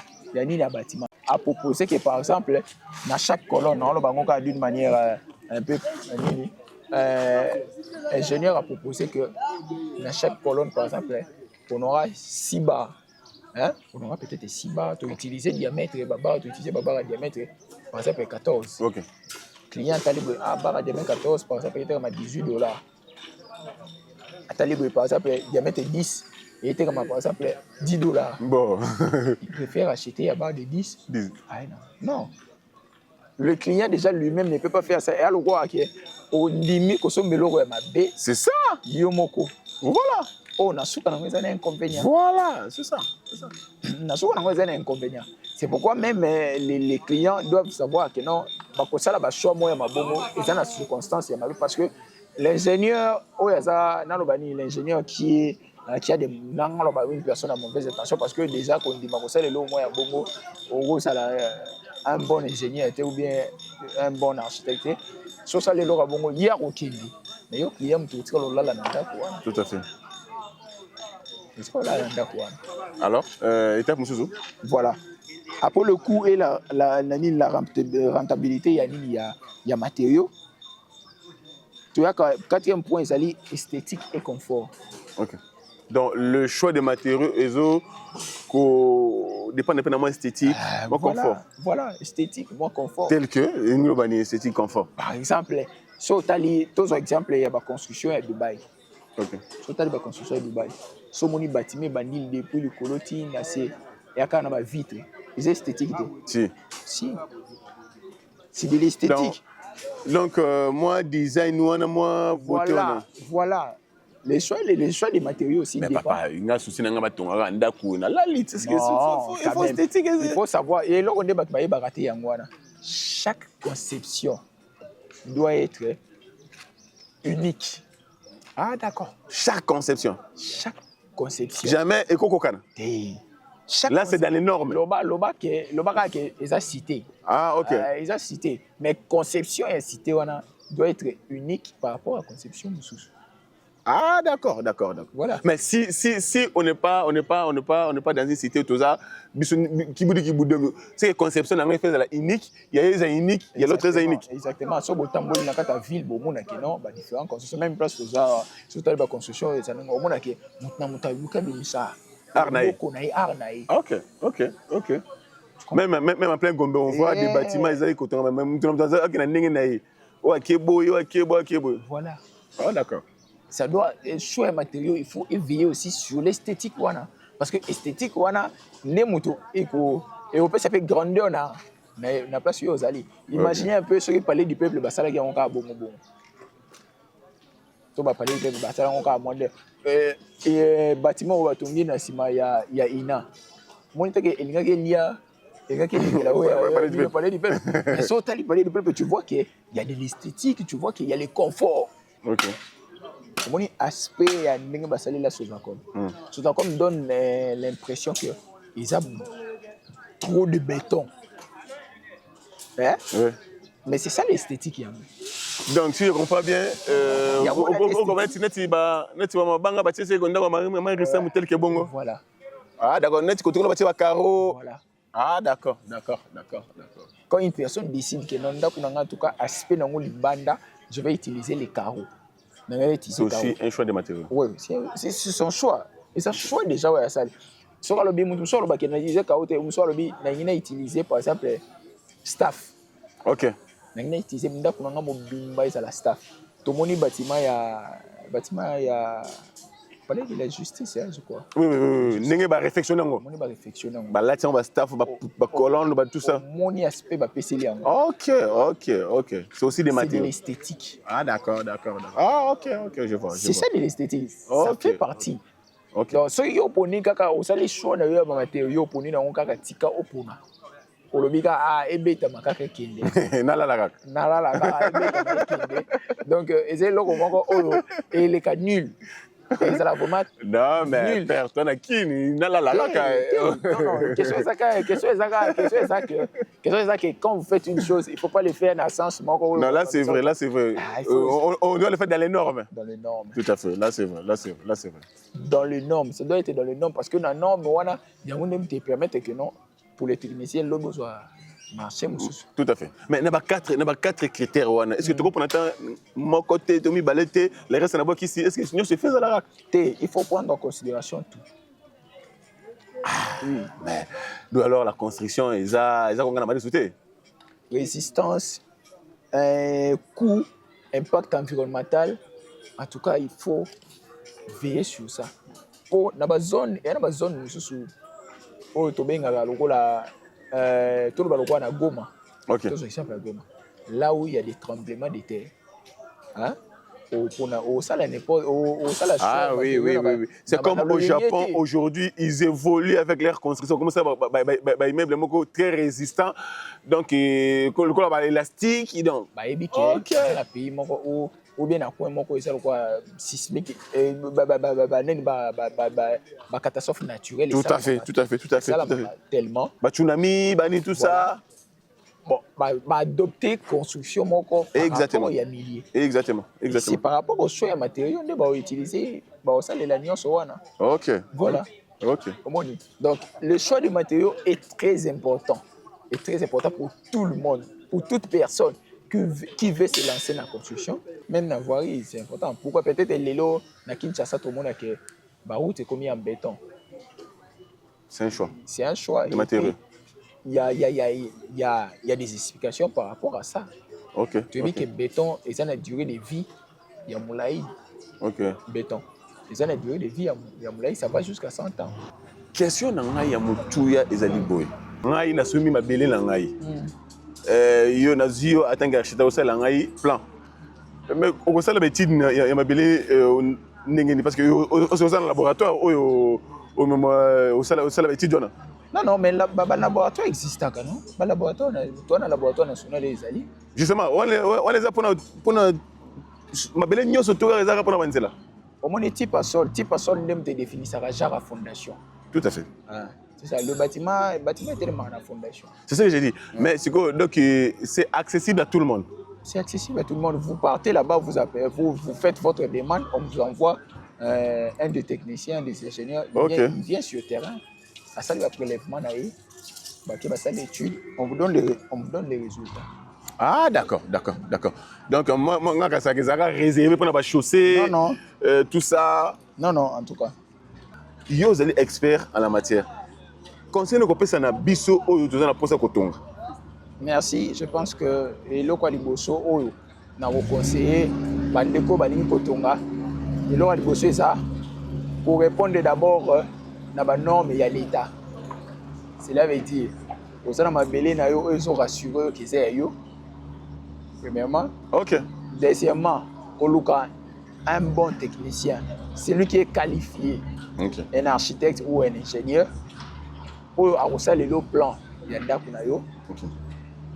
bâtiment. À proposer que par exemple, dans chaque colonne, on va d'une manière un peu nini. Ingénieur a proposé que dans chaque colonne, par exemple, on aura 6 barres. Hein? On aura peut-être 6 barres. Tu utilises diamètre, tu utilises barre à diamètre, par exemple, 14. Ok. Client a libre barre à diamètre 14, par exemple, il était $18. À libre, par exemple, diamètre 10, il était par exemple $10. Bon. Il préfère acheter à barre de 10. Ah, non. Le client déjà lui-même ne peut pas faire ça. Et alors, c'est ça. Voilà. Oh, na suka nango eza na inconvénient. Voilà, c'est ça. Na suka nango eza na inconvénient. C'est pourquoi même les clients doivent savoir que non, bakosala ba choix moya mabongo eza na circonstance ya mabe parce que l'ingénieur l'ingénieur qui a des une personne à mauvaise intention parce que déjà quand on dit bakosala le moya bongo au sala un bon ingénieur ou bien un bon architecte so ça le loka bongo ya okindi mais yo client mutu tika lo lala na ndako wana. Tout à fait. Tika lo lala na ndako wana. Alors, étape musuzu. Voilà. Après le coût et la rentabilité, il y a matériaux. Tu vois, quatrième point, c'est esthétique et confort. Ok. Donc, le choix des matériaux, dépend moins esthétique, moins confort. Voilà, esthétique, moins confort. Tel que, une esthétique, confort. Par exemple, sur tous exemples, il y a la construction à Dubaï. Ok. Sur la construction à Dubaï. Sur mon bâtiment, depuis le colotine, il y a quand même des vitres. C'est esthétique. Si. C'est de l'esthétique. Donc, moi, design, moi, voilà. Les choix des matériaux aussi. Mais papa, il y a un souci, il faut esthétique. Il faut savoir. Et là, on est chaque conception doit être unique. Ah, d'accord. Chaque conception. Jamais éco-cocana. Là, c'est dans les normes. Loba ils ont cité. Ah, ok. Ils ont cité. Mais conception et cité doit être unique par rapport à la conception de sous. Ah, d'accord. Voilà. Mais si on n'est pas dans une cité, tout ça, c'est conception unique, il y a les uniques, il y a l'autre unique. Exactement. Si vous avez dans ville, vous avez différentes constructions. Même place, vous avez des constructions, vous avez Ok. Même en plein Gombe, on voit des bâtiments, voilà. Oh, d'accord. Ça doit choisir un matériau, il faut éveiller aussi sur l'esthétique. Parce que l'esthétique, et on peut s'appeler grandeur. Mais la place où vous imaginez un peu ce que parlait du peuple, ça qui a encore bon. Tu vas parler du peuple, ça a encore moins de. Et bâtiment où il y a Ina. Moi, il y a parler du peuple. Mais si tu parler du peuple, tu vois qu'il y a de l'esthétique, tu vois qu'il y a le confort. Ok. Mon aspect à n'importe basali la Sozacom. Sozacom donne l'impression que ils ont trop de béton. Hein? Oui. Mais c'est ça l'esthétique. Donc si je comprends bien, voilà. Ah d'accord, voilà. Ah d'accord. Quand une personne décide que non, en tout cas aspect dans le banda, je vais utiliser les carreaux. C'est aussi un choix de matériaux. Oui, c'est son choix. Et ça choix déjà ouais ça. Sur le bien mutu sur le bac analyser carreau ou sur le bien n'a utilisé par exemple staff. OK. N'a utilisé m'da kunanga mobimba ça la staff. To moni bâtiment ya parler de la justice je crois. Oui. N'engé ba réflexion nango. Moni ba réflexion nango. Ba là ba staff ba colonne ba tout ça. Moni aspect ba PC li yango. OK. C'est aussi des matériaux. C'est de l'esthétique. Ah d'accord. Ah OK, je vois. C'est ça de l'esthétique. Ça fait partie. OK. Donc so yo poni kaka osali choix na yo ba matériaux yo poni na kaka tika opona. Olobika ebeta makaka kende. Nalala ebeta kende. Donc ezé loko moko oyo et les cas nuls. Et ça la vraiment. Non mais personne à qui nalala kaka. Non, question est ça que quand vous faites une chose, il faut pas le faire dans le sens moko. Non, là c'est vrai. On doit le faire dans les normes. Dans les normes. Tout à fait. Là c'est vrai. Dans les normes, ça doit être dans les normes parce que dans les normes voilà, il y a un te permettre que non pour les techniciens l'homme soit marché. Tout à fait. Mais il y a quatre critères. Est-ce que tu comprends mon côté, tu balete, les restes là-bas ici, est-ce que se fait à la rac? Il faut prendre en considération tout. Oui, mais d'où alors la construction, ils ont sauté. Résistance, coût, impact environnemental. En tout cas, il faut veiller sur ça. Pour la zone, il y a une zone où tu as Goma. Okay. Là où il y a des tremblements de terre, hein? au salaire n'importe au salaire. Ah oui, oui, oui, oui. C'est comme au Japon, aujourd'hui, ils évoluent avec leur construction. Comme ça, immeuble très résistant. Donc, élastique. Donc, ok. Ou bien à quoi moko c'est quoi sismique catastrophe naturelle. Tout à fait, tout à fait, tout à fait. Tellement. Tsunami, tout ça. Bon, adopter construction moko. Exactement. Il y a milliers. Exactement. C'est par rapport aux choix matériaux on va utiliser ça les l'alliance wana. Ok. Voilà. Ok. Donc le choix du matériau est très important. Est très important pour tout le monde, pour toute personne qui veut se lancer dans la construction, même dans la voirie, c'est important. Pourquoi peut-être l'élo na Kinshasa tout le monde a que route est commis en béton. C'est un choix. C'est un choix. De matériaux. Il y a des explications par rapport à ça. Ok. Tu dis que béton, et ça a une durée de vie, il y a moulaï. Ok. Béton. Et ça a une durée de vie, il y a moulaï, ça va jusqu'à 100 ans. Question nanga ya mutuya ezali boy. Ngai na sumi mabele na ngai. Yo na zio atanga architecte osala ngai plan. Mais au sala betide ya mabele ndengeni parce que au laboratoire au sala betide jona. Non, mais le laboratoire existe, non? Le laboratoire, le laboratoire national des alliés. Justement, on les a pour ma belle nyos autour des arabes pour la au moins, type à sol, n'aime te définir ça, genre à fondation. Tout à fait. Ah, c'est ça, le bâtiment est tellement à la fondation. C'est ça que j'ai dit. Mais c'est accessible à tout le monde. C'est accessible à tout le monde. Vous partez là-bas, vous faites votre demande, on vous envoie un des techniciens, des ingénieurs, il vient sur le terrain. À ça, le prélèvement, l'étude, on vous donne les résultats. Ah, d'accord. Donc, moi, ça réservé pour la chaussée, tout ça. Non, en tout cas. Vous êtes expert en la matière. Conseil nous compte ça na biso oyo tozana posa kotonga. Merci, je pense que eloko liboso oyo na ko conseiller bandeko balingi kotonga. Eloko liboso ça pour répondre d'abord na ba norme ya l'état. Cela veut dire osana mabele na yo ils sont rassurés que c'est yo. Premièrement. OK. Deuxièmement, oluka un bon technicien, celui qui est qualifié. Okay. Un architecte ou un ingénieur. Pour avoir le plan, il y a okay.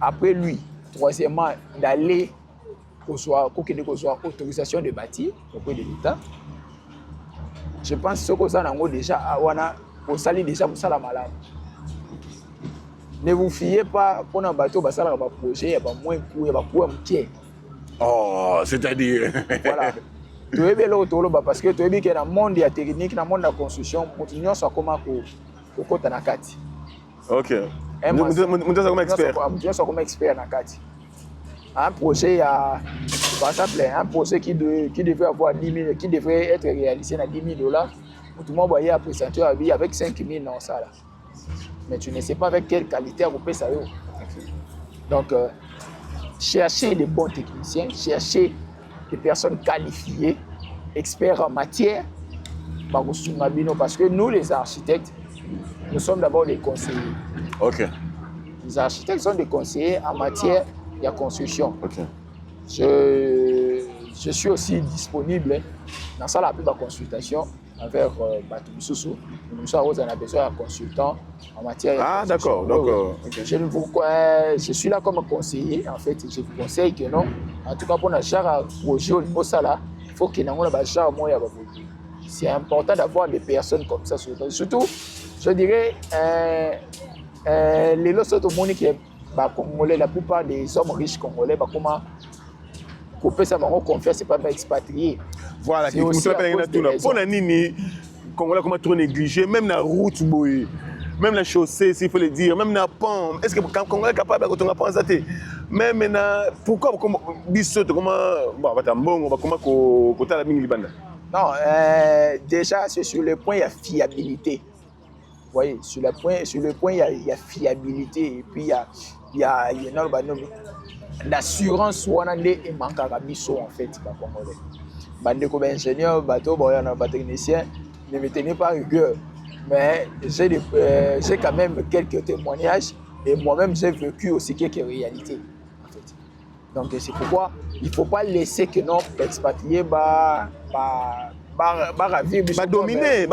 Après lui, troisièmement, d'aller soit autorisation de bâtir auprès de l'État. Je pense que ça n'a déjà au sali déjà pour ça la malade. Ne vous fiez pas pour un bateau, ça va projet, il y a pas moins coût, il y a pas coût entier. Oh, c'est-à-dire. Voilà. Tu es bien là parce que tu es bien que dans le monde de la technique, dans le monde de la construction, continuons à comment côté na kati. OK. Nous sommes experts. Nous sommes experts na kati. Un projet par exemple un projet qui devait avoir 10 000, qui devrait être réalisé à 10 000 $. Tout le monde voyait à présenter à vie avec 5 000 dans ça là. Mais tu ne sais pas avec quelle qualité on peut ça. Donc chercher les bons techniciens, chercher des personnes qualifiées, experts en matière, parce que nous les architectes, nous sommes d'abord des conseillers. OK. Les architectes sont des conseillers en matière de construction. OK. Je suis aussi disponible dans ça la consultation envers Batumisusu. Nous avons besoin d'un consultant en matière de construction. Ah, d'accord. Okay. Je suis là comme conseiller. En fait, je vous conseille que non. En tout cas, pour un projet au niveau ça, il faut qu'il y ait un genre moyen. C'est important d'avoir des personnes comme ça. Surtout, je dirais, les lots de monde qui est congolais, la plupart des hommes riches congolais, comment couper ça, confiance, c'est pas expatrié. Voilà, c'est aussi pour la nini, Congolais comment trop négligé, même la route, même la chaussée, s'il faut le dire, même la pomme. Est-ce que quand Congolais est capable de faire ça? Même maintenant, pourquoi comment la mine libanda? Non, déjà c'est sur le point il y a fiabilité. Vous voyez, sur le point il y a fiabilité et puis il y a l'assurance et manque à biso en fait pas congolais. Bandeko ingénieur, bateau, technicien, ne me tenez pas rigueur. Mais j'ai quand même quelques témoignages et moi-même j'ai vécu aussi quelques réalités. En fait. Donc c'est pourquoi il ne faut pas laisser que nos expatriés dominer.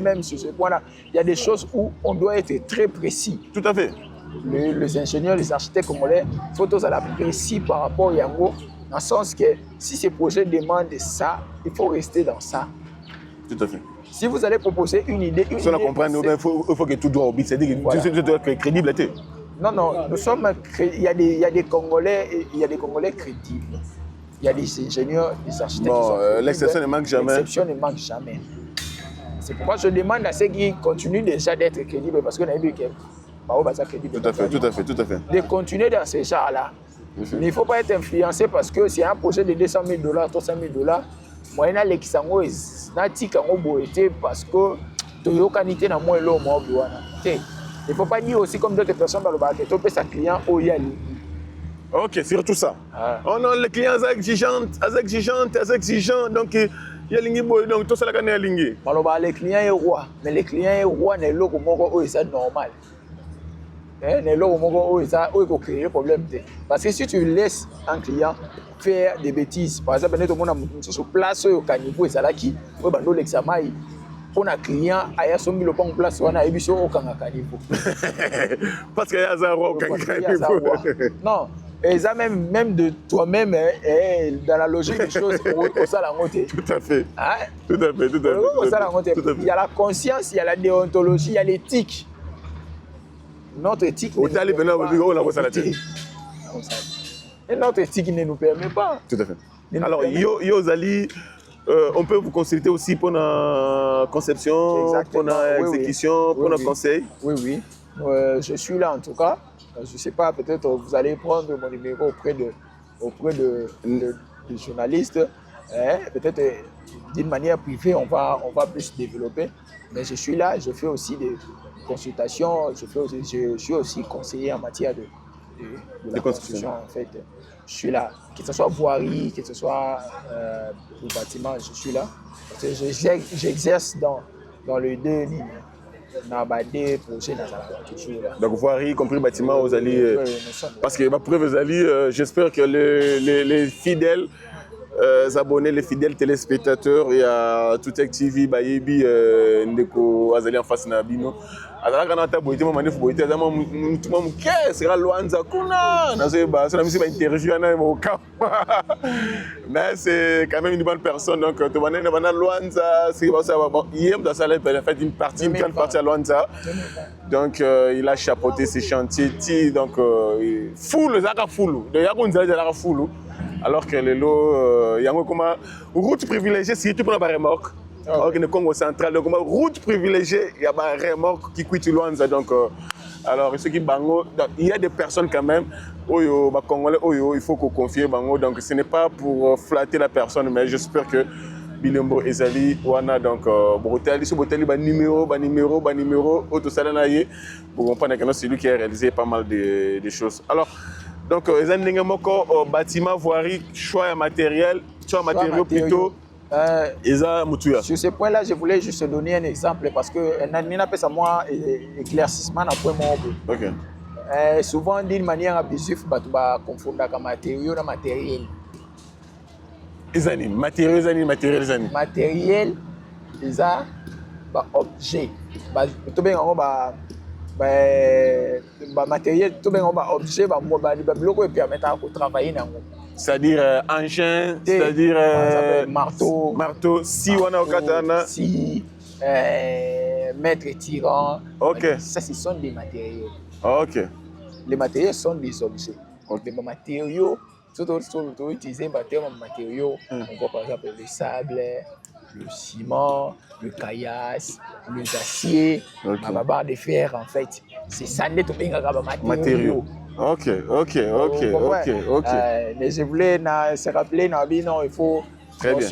Même sur ce point-là, il y a des choses où on doit être très précis. Tout à fait. Les ingénieurs, les architectes congolais, il faut tous être précis par rapport à Yango, dans le sens que si ce projet demande ça, il faut rester dans ça. Tout à fait. Si vous allez proposer une idée, si on comprend, il faut que tout doit au but, c'est-à-dire que voilà. Tu dois être crédible. Non, nous sommes, il y a des Congolais crédibles. Il y a des ingénieurs, des architectes. Bon, l'exception ne manque jamais. L'exception ne manque jamais. C'est pourquoi je demande à ceux qui continuent déjà d'être crédibles, parce qu'on a vu que crédible. Tout à fait. De continuer dans ces genres-là. Mais il ne faut pas être influencé parce que c'est un projet de $200 000, $300 000. Moi, il y a des gens qui parce que il ne faut pas dire aussi comme d'autres personnes que tu peux sa client au Yali. Ok, surtout ça. Oh non, les clients sont exigeants. Donc, il y a donc tout ça là est lingi. Les clients sont rois, mais les clients sont rois n'est là comme c'est normal. N'est là comme ça où créer problème. Parce que si tu laisses un client faire des bêtises, par exemple, tout le monde a sur place au caniveau et ça là qui, on va nous l'examen. Pour un client, il y a son en place, on a émission au caniveau. Parce qu'il y a un roi au caniveau. Non. Et ça même de toi-même, dans la logique des choses, au salangote. Tout à fait. Hein? Tout à fait. Il y a la conscience, il y a la déontologie, il y a l'éthique. Notre éthique. Et notre éthique ne nous permet pas. Tout à fait. Alors, Yozali, on peut vous consulter aussi pour la conception, pour la exécution, pour le conseil. Oui. Je suis là en tout cas. Je ne sais pas, peut-être vous allez prendre mon numéro auprès de journalistes. Peut-être d'une manière privée, on va plus développer. Mais je suis là, je fais aussi des consultations, je suis aussi conseiller en matière de la construction. En fait. Je suis là, que ce soit voirie, que ce soit le bâtiment, je suis là. J'exerce dans les deux lignes. Donc voirie, y compris bâtiment, aux alliés. Parce que ma preuve aux alliés, j'espère que les fidèles abonnés, les fidèles téléspectateurs, il y a tout TV, Bayebi, Ndeko, Azali en face Nabino. Alors quand on a boité, mon manif boité, tout le monde qu'est-ce que Luanza Kuna, c'est la musique interview au cap. Mais c'est quand même une bonne personne, donc tu vas aller Luanza, c'est ça. Hier dans ça, il a fait une grande partie à Luanza. Donc il a chapeauté ses chantiers, donc full, ça full. De Yakunza, ça full. Alors que les lots, il y a une route privilégiée, surtout pour la remorque. Alors que le Congo central, donc route privilégiée, il y a une remorque qui quitte Luanza. Donc, alors, ceux qui bango, il y a des personnes quand même, Congolais, il faut qu'on confie bango. Donc, ce n'est pas pour flatter la personne, mais j'espère que Bilembo Ezali, Wana, donc, Broteli, ce Broteli, numéro, Auto Salanaye, pour comprendre que c'est lui qui a réalisé pas mal de choses. Alors, donc, bâtiment, voirie, choix de matériel, matériaux plutôt. Sur ce point-là, je voulais juste donner un exemple parce que on appelle ça moi éclaircissement dans point mobile. Souvent d'une manière abusive, on confond matériaux et matériel. Matériel, objet. Matériel, tout bien objet, bloc et permettre de travailler dans. C'est-à-dire engin, c'est-à-dire marteau, si on a au katana, si maître tirant. Ok. Ça, ce sont des matériaux. Ok. Les matériaux sont des objets. Les matériaux, surtout utiliser matériaux, on voit par exemple le sable, le ciment, le caillasse, les aciers, la barre de fer en fait. C'est ça les matériaux. Ok. Mais je voulais se rappeler, il faut très bien.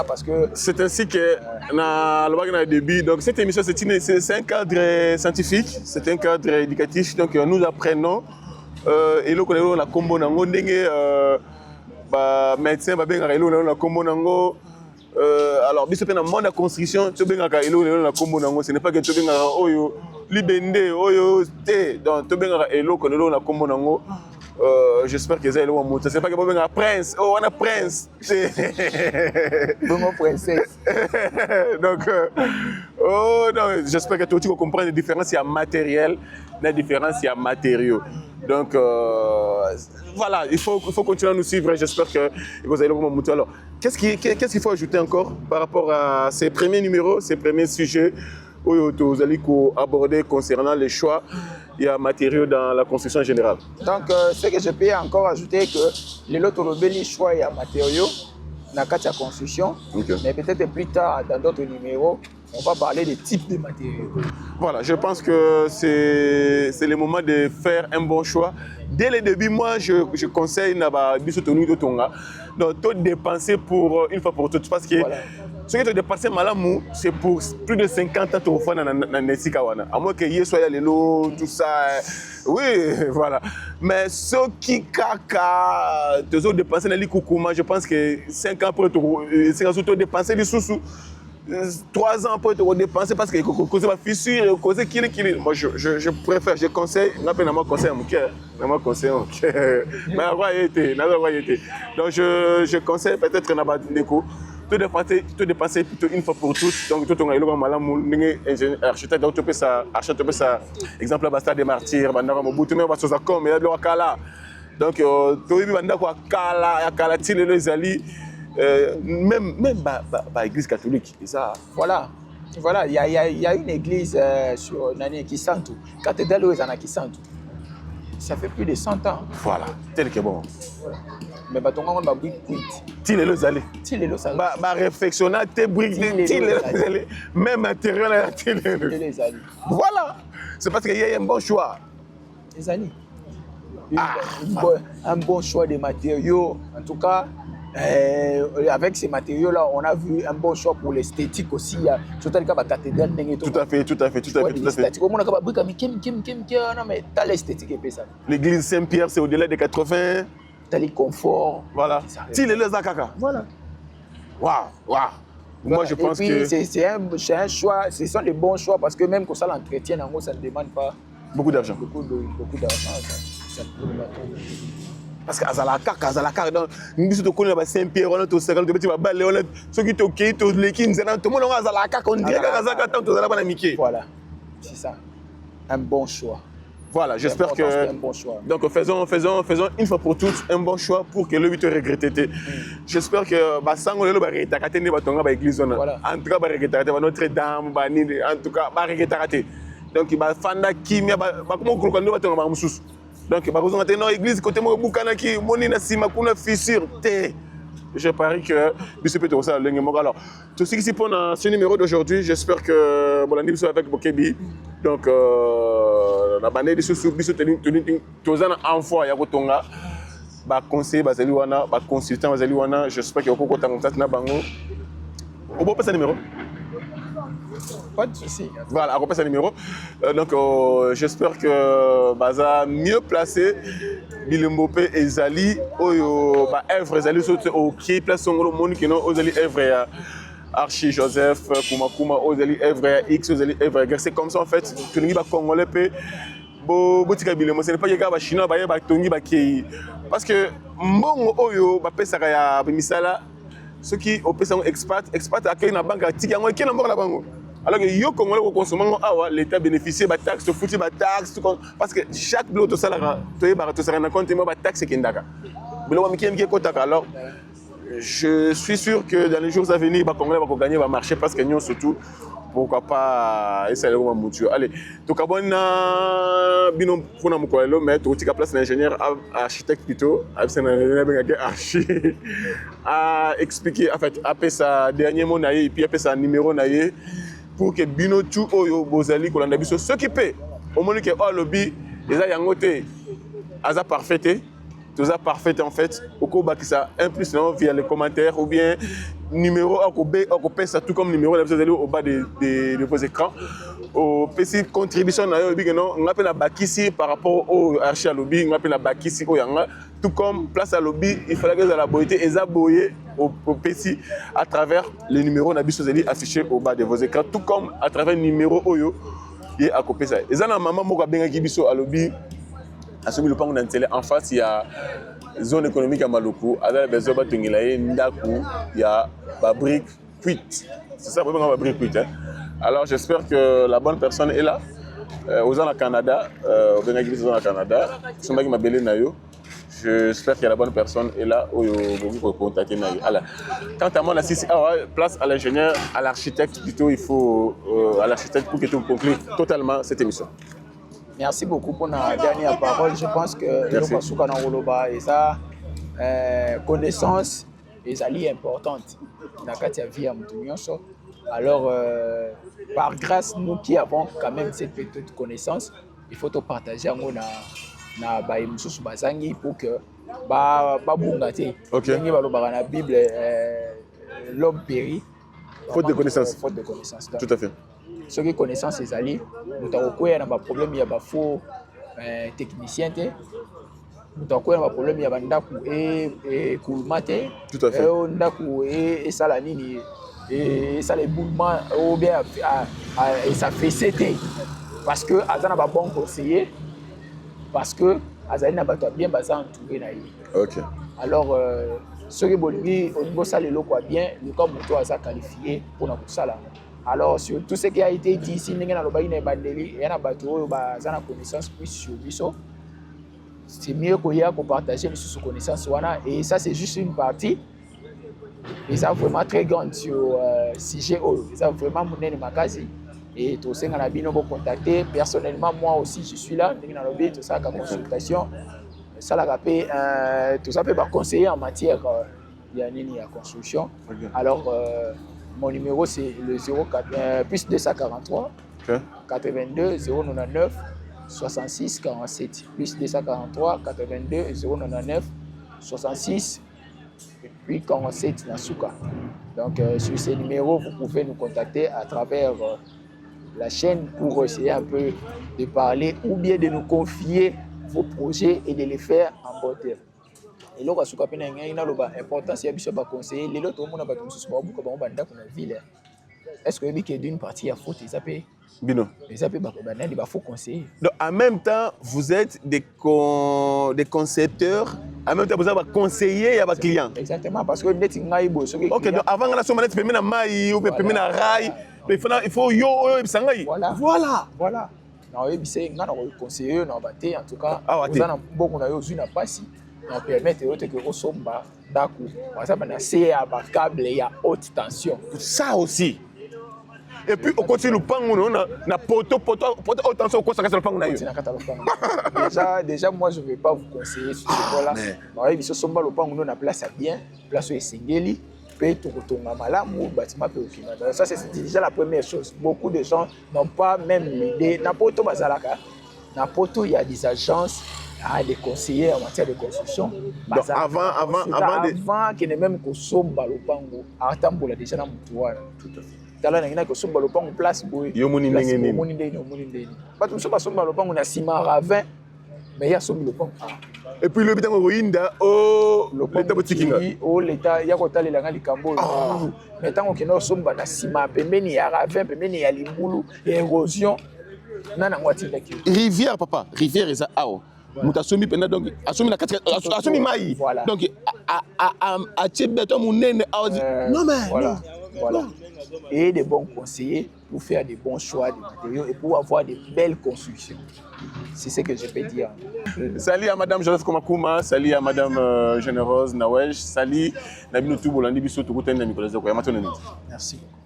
Parce que c'est ainsi que le début. Donc cette émission c'est un cadre scientifique, c'est un cadre éducatif. Donc nous apprenons et nous connaissons la combo nango ndenge médecin la combo nango. Alors biso pe na monde de construction to bengaka elo na combo nango, ce n'est pas que to bengaka oyo libende oyo te, donc to bengaka elo ko na combo nango j'espère que ça va monter. C'est pas que vous un prince. Oh, on a prince. Bon, princesse. Donc, oh non, j'espère que tu comprends la différence. Il y a matériel, la différence, il y a matériaux. Donc, voilà, il faut continuer à nous suivre. J'espère que vous allez vraiment monter. Alors, qu'est-ce qu'il faut ajouter encore par rapport à ces premiers numéros, ces premiers sujets où vous allez aborder concernant les choix et les matériaux dans la construction générale? Donc, ce que je peux encore ajouter, que les autres choix et les matériaux dans la construction, Okay. Mais peut-être plus tard, dans d'autres numéros, on va parler des types de matériaux. Voilà, je pense que c'est le moment de faire un bon choix. Dès le début, moi, je conseille de dépenser pour une fois pour toutes. Parce que ce que tu dépenses malamou, c'est pour plus de 50 ans tu vas dans Nesikawana. À moins que hier soit les lots, tout ça. Oui, voilà. Mais ce qui caca, tu as dépensé dans les koukouma, je pense que 5 ans après, tu as dépensé des sous. 3 ans après, tu vas dépenser parce que cause ma fissure, cause qui. Moi, je préfère, je conseille, moi conseil à mon cœur. Moi conseil à mon cœur. Mais donc, je conseille peut-être un abat d'éco. Tu dépenser plutôt une fois pour toutes. Donc, tout le monde est architecte. Donc, tu peux ça, exemple, Basta des Martyrs, Bandara Mobutu, mais Basta comme, il y a le Kala. Donc, tu as Bandara Kala, Tine les Ali. Même l'église catholique, et ça. Voilà, il y a une église sur Nani Kisantu, cathédrale où ils Kisantu. Ça fait plus de 100 ans. Voilà, tel que bon. Voilà. Mais bah ton va brique quitte. Tile les allées. Tile les allées. Bah réflexionnant tes briques, tile les allées. Même intérieur la tile les allées. Voilà, c'est parce qu'il y a un bon choix. Les allées. Un bon choix de matériaux, en tout cas. Avec ces matériaux-là, on a vu un bon choix pour l'esthétique aussi. Tout à fait. Mais t'as l'esthétique et ça. L'église Saint-Pierre, c'est au-delà des 80. T'as le confort. Voilà. Tile les akaka. Voilà. Waouh. Moi, je pense que c'est un choix. Ce sont des bons choix parce que même quand ça l'entretient, ça ne demande pas beaucoup d'argent. Beaucoup d'argent. Parce que Azalaka, donc nous sommes connus à Saint-Pierre, on a tous ces gens qui ont balé, on a ceux qui ont quitté tous les qui nous ont tout le monde a Azalaka, on dirait qu'Azalaka tant tous à Mickey. Voilà, c'est ça, un bon choix. Voilà, j'espère que. Un bon choix. Donc faisons une fois pour toutes un bon choix pour que le 8 regrette. J'espère que Bassango le regretter ne va tomber à l'église. En tout cas, regretter Notre-Dame, en tout cas, regretter. Donc il va faire qui mais comment on va tomber à Moussous. Donc, par exemple, dans l'église, côté moi, Boukanaki, Monina Simakuna fissure, je parie que Monsieur Pétro, ça, alors, tout ce qui s'y pour dans ce numéro d'aujourd'hui, j'espère que Bolandi soit avec Bokebi. Donc, la bande de sous Bissou, tous en fois, il y a Rotonga, conseiller Bazaliwana, consultant Bazaliwana, j'espère qu'il y a beaucoup de contact na bango. Au beau pas ce numéro. Pas de souci. Voilà, on repère ce numéro. Donc, j'espère que Baza mieux placé, Bilembopé et Zali, Evre, Zali, qui place son monde qui n'ont Zali Evre, Archie Joseph, Kuma, Ozali Evre, X, Ozali Evre. C'est comme ça en fait, que nous sommes Congolais, Botika Bilemo, ce n'est pas que les Chinois, parce que Mbongo Oyo, Pesaraya, Misala, ceux qui ont expat accueillent la banque, qui est en la banque. Alors que yo Congolais consommant l'État bénéficie de taxes, foutu de taxes, parce que chaque bloc de salaire, tu as compte de taxes qui est d'accord. Alors, je suis sûr que dans les jours à venir, les Congolais vont gagner, va marcher parce que nous surtout, pourquoi pas essayer de voir mouture. Allez, donc à bon binom pour nous quoi, mais tu as place l'ingénieur architecte plutôt, à expliquer en fait après sa dernier mot naïe puis après sa numéro naïe. Pour que Bino tout oyo bozali ko landa biso s'occuper au moment que oh lobby les a yangote aza parfait tout ça parfait en fait au ko bakisa un plus non via les commentaires ou bien numéro au ça tout comme numéro là vous allez au bas de vos écrans au PC contribution na yo bi non on appelle la bakisi par rapport au archi lobby on appelle la bakisi au yanga tout comme place à lobby il fallait que la beauté et aboyer au PC à travers les numéros Nabiso Zeli affichés au bas de vos écrans, tout comme à travers le numéro Oyo et à copier ça. Et ça, la maman m'a bien qui biso à lobby Assomi le pango d'Antele. En face, il y a zone économique à Maluku. Avec les besoins de Ndaku, il y a la brique cuite. C'est ça, vraiment la brique cuite. Hein. Alors j'espère que la bonne personne est là. Aux gens au Canada, au Canada, qui m'a belé nayo. J'espère que la bonne personne est là où vous pouvez contacter nayo. Alors, quant à moi, place à l'ingénieur, à l'architecte plutôt, il faut à l'architecte pour que tu conclues totalement cette émission. Merci beaucoup pour la dernière parole. Je pense que connaissance est importante dans la vie à Moutounion. Alors, par grâce, nous qui avons quand même cette petite connaissance, il faut te partager na baïmsous bazangi pour que bungate. OK. Dans la Bible, l'homme périt. Faute de connaissance. Faute de connaissance. Tout à fait. Ceux qui connaissance les alliés, nous avons un problème, il y a des faux techniciens. Nous avons un problème, il y a des ndaku et koulmate. Tout à fait. Ndaku et salanini. Et ça les boulements ou bien et ça fait c'était parce que azana ba bon conseiller parce que azali na bato bien basé entouré na lui. OK. Alors ce que boligi au niveau ça le quoi bien le comme toi ça qualifié pour na kusala. Alors sur tout ce qui a été dit ici ndenge na lobai na bandeli et na bato oyo bazana connaissance plus sur biso. C'est mieux qu'on y a qu'on partager sur connaissance wana et ça c'est juste une partie. Et ça vraiment très grande sur sujet. Ça vraiment mon nez magasin. Et tout ça, on a bien contacté. Personnellement, moi aussi, je suis là. Tout ça, la consultation. Ça, tout ça peut pas conseiller en matière de construction. Okay. Alors, mon numéro, c'est le 04, plus 243 okay. 82 099 66 47. Plus 243 82 099 66 et puis 47 Nasuka. Donc sur ces numéros, vous pouvez nous contacter à travers la chaîne pour essayer un peu de parler ou bien de nous confier vos projets et de les faire en bon terme. Et là, Nasuka pena ngina loba important c'est biso ba conseiller les autres monde ba tumsu ba buka ba banda ko na ville. Est-ce que il y a d'une partie à faute ils appellent Bino. Ils appellent ba faut conseiller. Donc en même temps, vous êtes des concepteurs. En même temps, vous avez conseiller à vos clients. Exactement, parce que vous êtes un OK, donc avant que la somme soit payée na maï ou payée na rail, il faut yo sangai. Voilà. Non, et c'est nga na conseiller na baté en tout cas. Vous en beaucoup na yo zuna pasi. On permet que osomba daku. Par exemple, na CA ba câble il y a haute tension. Ça aussi. Et puis au côté du pango na poteau haute tension au côté le pango na yo. Déjà moi je vais pas vous conseiller sur ce point là. Non, et biso somba le pango na place bien, place où esengeli. Ça, c'est déjà la première chose. Beaucoup de gens n'ont pas même l'idée. N'importe bazalaka. N'importe où il y a des agences, des conseillers en matière de construction. Donc avant qu'il n'ait même que somba le pango. Attends déjà dans Moutoua. Tout à fait. Tala na ngina que somba le pango place boy. Yo moni ndenge moni ndenge. Pas tout somba le pango na ciment ravin. Mais il y a somba le pango. Et puis le bitango roinda l'état botikinga l'état ya kotalela nga likambo mais tango kino somba na sima pembeni ya ravin pembeni ya limbulu ya érosion nana ngwati ndaki rivière papa rivière eza awo mutasombi penda donc asomi na kati asomi mai donc a tchebeto munene non mais voilà et des bons conseillers pour faire des bons choix de matériaux et pour avoir de belles constructions. C'est ce que je peux dire. Salut à Madame Joseph Komakuma, salut à Madame Généreuse Nawej, salut Nabino Touboulandi Bisso Toukouten Nicolas Zokoya. Merci beaucoup.